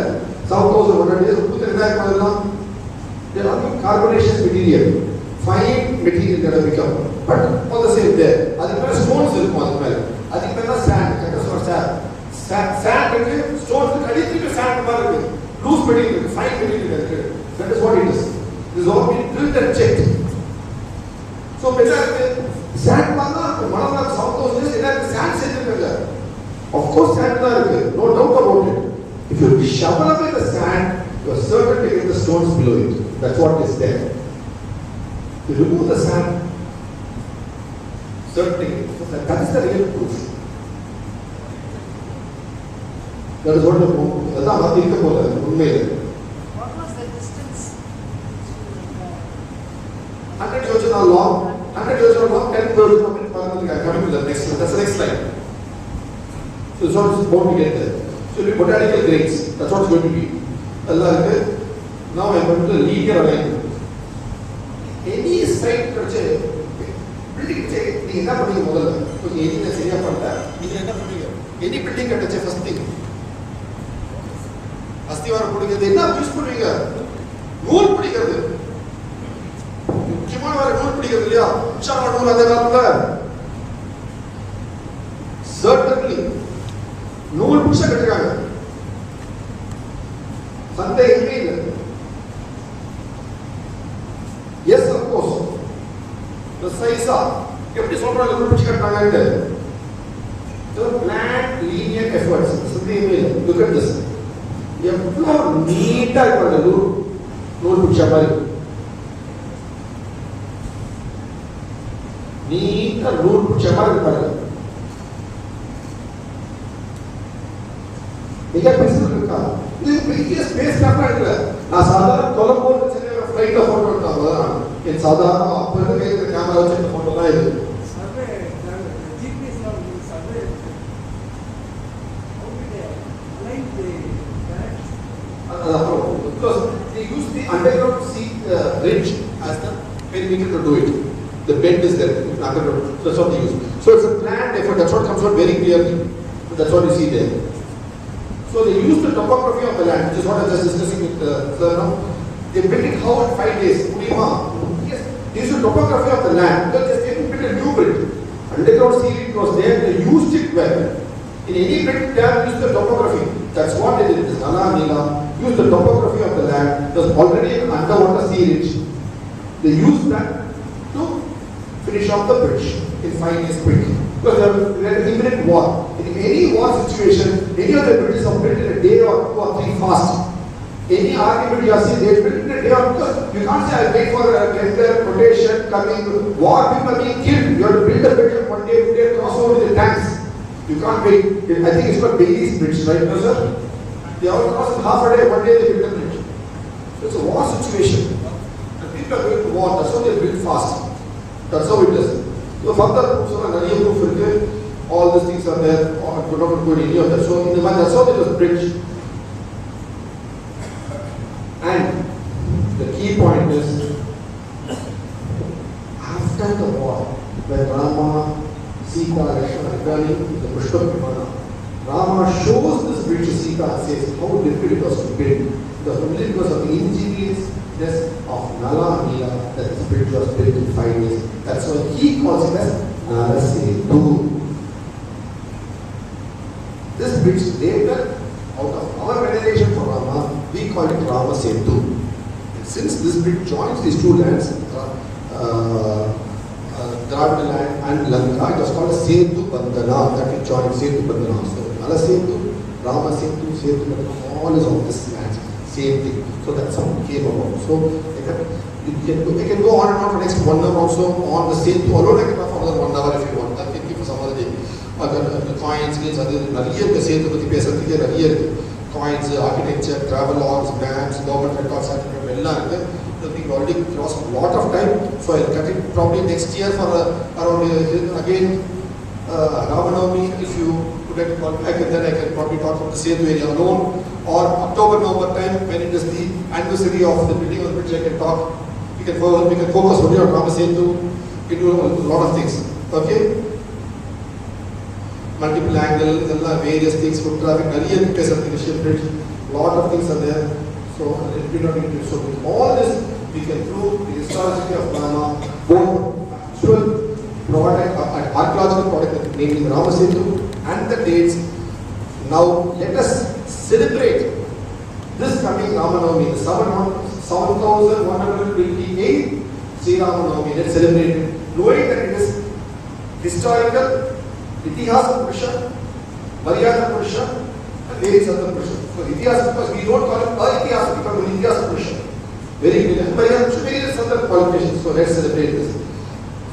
7,100 years உப்பு தண்ணி தான் அதெல்லாம் carbonation material, fine material that become but all the same there. அதுக்கு மேல ஸ்டோன்ஸ் இருக்கும். அதுக்கு மேல அதுக்கு மேல சாண்ட் சாண்ட் இருக்கு. ஸ்டோன்ஸ் அடிச்சிட்டு சாண்ட் மாதிரி இருக்கு. லூஸ் மெட்டீரியல் இருக்கு, ஃபைன் மெட்டீரியல் இருக்கு. That is what it is. This is all been drilled and checked. So better sand பண்ணா மணல்ல 7,000 years என்ன sand சேர்த்துருக்காங்க. Of course sand தான் இருக்கு. No doubt about it. If you shovel away the sand, you are certain to get the stones below it. That's what is there. You remove the sand, certainly. That is the real proof. That is what the proof. அதான் வந்து இருக்க போகுது உண்மையில. What was the distance? 100 yojana long, 100 yojana long, 10 yojana coming to the next one. That's the next slide. So it's not going to get there. So it will be botanical grades. That's what it's going to be. Now I'm going to linear alignment. Any site building நீங்க என்ன பண்ணீங்க முதல்ல? கொஞ்சம் எதிரில சரியா பண்ணல. நீங்க என்ன பண்ணீங்க? any building கட்டச்ச first thing. அஸ்திவாரம் போடுறது என்ன யூஸ் பண்ணுவீங்க? நூல் பிடிக்கிறது. முக்கியமான வேற நூல் பிடிக்கிறது இல்லையா? உச்சாரண நூல் அந்த காலத்துல certainly நூல் பிடிச்ச கட்டுறாங்க. சந்தேகமே இல்லை. Yes, of course. Precise. எப்படி சொல்றாங்க நூல் பிடிச்ச கட்டுறாங்க? So planned linear efforts. சந்தேகமே இல்லை. Look at this. எவ்வளோ நீட்டா இருப்பாங்க நூல் பிடிச்ச மாதிரி. நீட்டா நூல் பிடிச்ச மாதிரி இருப்பாங்க. மிக பெருசு இருக்கா? இது பெரிய ஸ்பேஸ் கிராஃப்ட் இல்ல. நான் சாதாரண கொலம்போல சென்னை ஃளைட்ல போட்டோ எடுத்தேன். என் சாதாரண அப்ப இருந்த கையில கேமரா வச்சு இந்த போட்டோ தான் இது. Survey, GPS now survey. How did they align the direction? Because they use the underground sea ridge as the perimeter to do it. The bend is there underground. So that's what they use. So it's a planned effort. That's what comes out very clearly. That's what you see there. So they use the topography of the land, which is what I was just discussing with sir. They built it how in 5 days? Yes, This is the topography of the land. Because just they built a new bridge. Underground sea was there, they used it well. In any bridge, they have used the topography. That's what they did. This Nala Nila used the topography of the land. There's already an underwater sea ridge. They used that to finish off the bridge in 5 years quickly. Because they had an imminent war. In any war situation, any of the bridges are built in a day or 2 or 3 fast. Any argument you are seeing, they built in a day or because you can't say I wait for a tender, quotation, coming, war, people are being killed. You have to build a bridge in 1 day, 2 days, cross over with the tanks. You can't wait. I think it's called Bailey's Bridge, right? No, sir? They all cross in half a day, 1 day they build a bridge. So it's a war situation. And people are going to war, that's how they build fast. That's how it is. So further proofs are another proof, all these things are there, or could not go to any of that. So in the man, that's how it was bridge. And the key point is, after the war, when Rama, Sita, Lakshmana are returning the Pushpa Vimana, Rama shows this bridge to Sita and says how difficult it was to build. Because of the ingeniousness of Nala Nila, that this bridge was built in 5 years. That's why he calls it as Nala Setu. This bridge later, out of our veneration for Rama, we call it Rama Setu. And since this bridge joins these two lands, Dravida land and Lanka, it was called a Setu Bandhana, that it joins Setu Bandhana. So Nala Setu, Rama Setu, Setu Bandhana, all is on this land, same thing. So that's how it came about. So I can go on and on for next 1 hour also on the Setu alone. I can talk for another 1 hour if you want. That can keep for some other day. The coins, the Setu, coins, architecture, travelogues, maps, government records, we already lost a lot of time, so I'll cut it probably next year for around again Ramanavami. If you would like to call back, and then I can probably talk about the Setu area alone, or October, November time when it is the anniversary of the building of the bridge. I can talk. We can focus only on Rama Setu. We can do a lot of things. Okay. Multiple angles, various things, foot traffic, initial bridge, lot of things are there. So, so with all this, we can prove the historicity of Rama, both actual product, archaeological product, namely Rama Setu, and the dates. Now, let us celebrate this coming Ramanavami, the 7128 Sri Ramanavami. Let's celebrate it, knowing that it is historical. Itihasa Purusha, Maryada Purusha, and various other Purusha. So Itihasa, because we don't call it Itihasa, we call it Itihasa Purusha. Very good. And Maryada Purusha, various other qualifications. So let's celebrate this.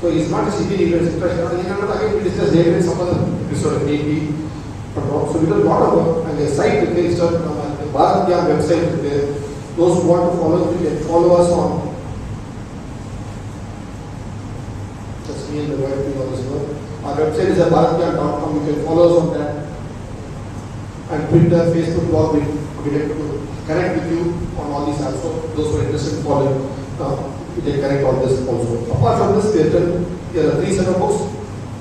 So it's not a city event, it's again we discuss later in some other episode, maybe. So we do a lot of work, and the site is very certain, the Bharat Gyan website is there. Those who want to follow, you can follow us on. Just me and the wife doing all this work. Our website is bharatgyan.com. You can follow us on that. And Twitter, Facebook, blog, we like to connect with you on all these apps. So those who are interested in following, we can connect on this also. Apart from this, there are 3 set of books.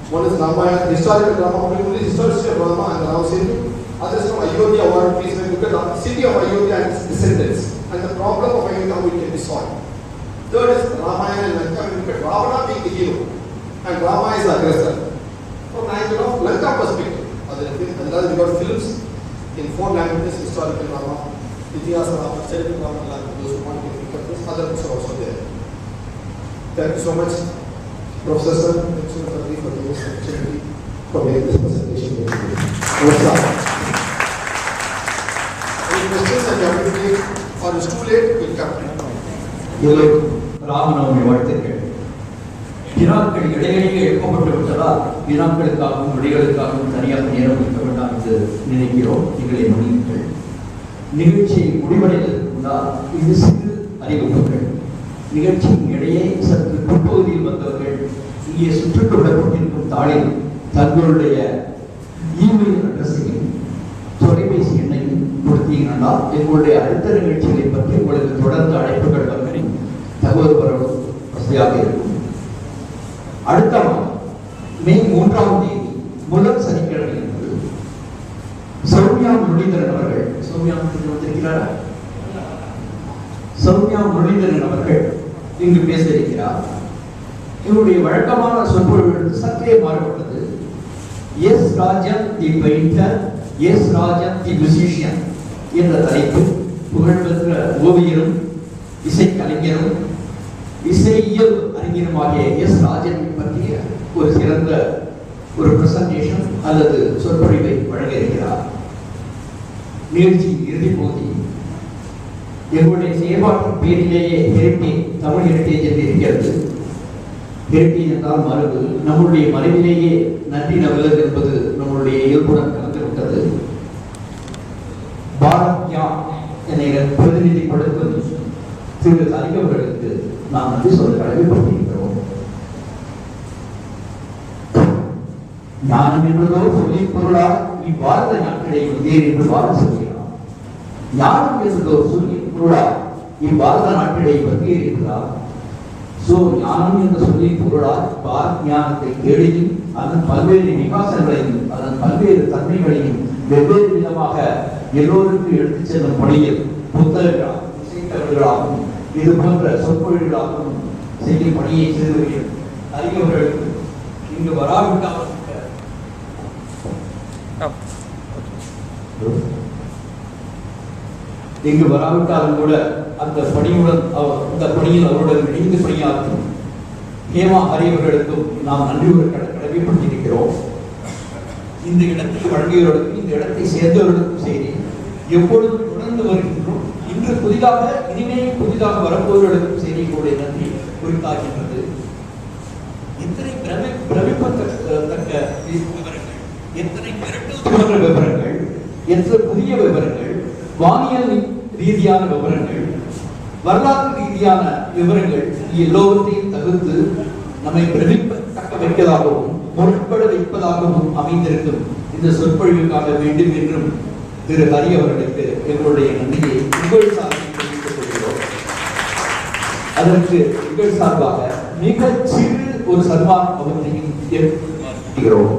One is Ramayana, historical Rama, historical of Rama and Rama Setu. Others from Ayodhya, one piece when you look at the city of Ayodhya and its descendants. And the problem of Ayodhya, how it can be solved. Third is Ramayana and Lanka. When you look at Ravana being the hero, and Rama is the aggressor. From the angle of Lanka perspective, otherwise we got films in 4 languages, historical Rama, Itihasa Rama, Charitaka Rama, those who want to pick up this, other books are also there. Thank you so much, Professor Sir, thank you for giving us the opportunity for making this presentation. Any questions that you have to take, or it's too late, we'll come. Ramanavami வாழ்த்துக்கள். வினாக்கள் இடையிடையே எழுப்பப்பட்டு விட்டதால் வினாக்களுக்காகவும் விடைகளுக்காகவும் தனியாக நேரம் ஒதுக்க வேண்டாம் என்று நினைக்கிறோம். எங்களை மன்னியுங்கள். நிகழ்ச்சி முடிவடைவதற்கு முன்னால் இது சிறு அறிவிப்புகள். நிகழ்ச்சியின் இடையே சற்று பிற்பகுதியில் வந்தவர்கள் இங்கே சுற்றுக்கு விடப்பட்டிருக்கும் தாளில் தங்களுடைய இமெயில் அட்ரஸையும் தொலைபேசி எண்ணையும் கொடுத்தீங்கன்னா எங்களுடைய அடுத்த நிகழ்ச்சிகளை பற்றி உங்களுக்கு தொடர்ந்து அழைப்புகள் வந்து தகவல் பெறவும் வசதியாக இருக்கும். அடுத்த மாதம் மே 3ஆம் தேதி முதல் சனிக்கிழமை என்பது சௌமியா முரளிதரன் அவர்கள் சௌமியா முரளிதரன் அவர்கள் இங்கு பேச இருக்கிறார். இவருடைய வழக்கமான சொற்பொழிவு சற்றே மாறுபட்டது. எஸ் ராஜன் தி பெயிண்டர், எஸ் ராஜன் தி மியூசிஷியன் என்ற தலைப்பு புகழ்பெற்ற ஓவியரும் இசைக்கலைஞரும் இசையியல் அறிஞருமாகிய எஸ் ராஜன் பற்றிய ஒரு சிறந்த ஒரு பிரசன்டேஷன் அல்லது சொற்பொழிவை வழங்க இருக்கிறார். நிகழ்ச்சியின் இறுதி பகுதி எங்களுடைய செயல்பாட்டின் பேரிலேயே ஹெரிட்டேஜ், தமிழ் ஹெரிட்டேஜ் என்று இருக்கிறது. ஹெரிட்டேஜ் என்றால் மரபு. நம்முடைய மரபிலேயே நன்றி நவலர் என்பது நம்மளுடைய இயல்புடன் கலந்துவிட்டது. பாரத்யா என்னை பிரதிநிதிப்படுத்தும் திரு அறிஞர்களுக்கு நாம் நன்றி சொல்ல கடமைப்பட்டிருக்கிறோம். ஞானம் என்பதோ சொல்லி பொருளால் இவ்வாழ்ந்த நாட்களை உதேர் என்று வாழ சொல்கிறார். ஞானம் என்பதோ சொல்லி பொருளால் இவ்வாழ்ந்த நாட்களை வந்தேர் என்றார். ஞானம் என்று சொல்லி பொருளால் பாரத் ஞானத்தை கேளியும் அதன் பல்வேறு விகாசங்களையும் அதன் பல்வேறு தன்மைகளையும் வெவ்வேறு விதமாக எல்லோருக்கும் எடுத்துச் செல்லும் மொழியில் புத்தகங்களாகவும் இசைத்தவர்களாகவும் இது போன்ற சொற்பொழிகளாகவும் செய்யும் பணியை செய்து வருகிறது. அறிஞர்களுக்கு இங்கு வராவிட்டால் இங்கு வராவிட்டாலும் கூட அந்த பணியுடன் இந்த பணியில் அவருடன் இணைந்து பணியாற்றும் ஹேமா ஹரியவர்களுக்கும் நாம் நன்றி கடமைப்பட்டிருக்கிறோம். இந்த இடத்தை வழங்கியவர்களுக்கும் இந்த இடத்தை சேர்ந்தவர்களுக்கும் சரி, எப்பொழுதும் தொடர்ந்து வருகின்றோம். இன்று புதிதாக இனிமே புதிதாக வரப்போவர்களுக்கும் சரி எங்களுடைய நன்றி குறித்தாகின்றது. எத்தனை பிரமிப்பத்தக்க விவரங்கள், எத்தனை மிரட்டுகின்ற விவரங்கள், எத்தனை புதிய விவரங்கள், வானியல் ரீதியான விவரங்கள், வரலாற்று ரீதியான விவரங்கள் எல்லோருத்தையும் தவிர்த்து நம்மை பிரமிப்பத்தக்க வைப்பதாகவும் பொருட்பட வைப்பதாகவும் அமைந்திருக்கும் இந்த சொற்பொழிவுக்காக வேண்டும் என்றும் திரு ஹரி அவர்களுக்கு எங்களுடைய நன்றியை உங்கள் சார்பில் தெரிவித்துக் கொள்கிறோம். அதற்கு உங்கள் சார்பாக மிக சிறு ஒரு சன்மானம் அவற்றையும் ஏற்படுத்துகிறோம்.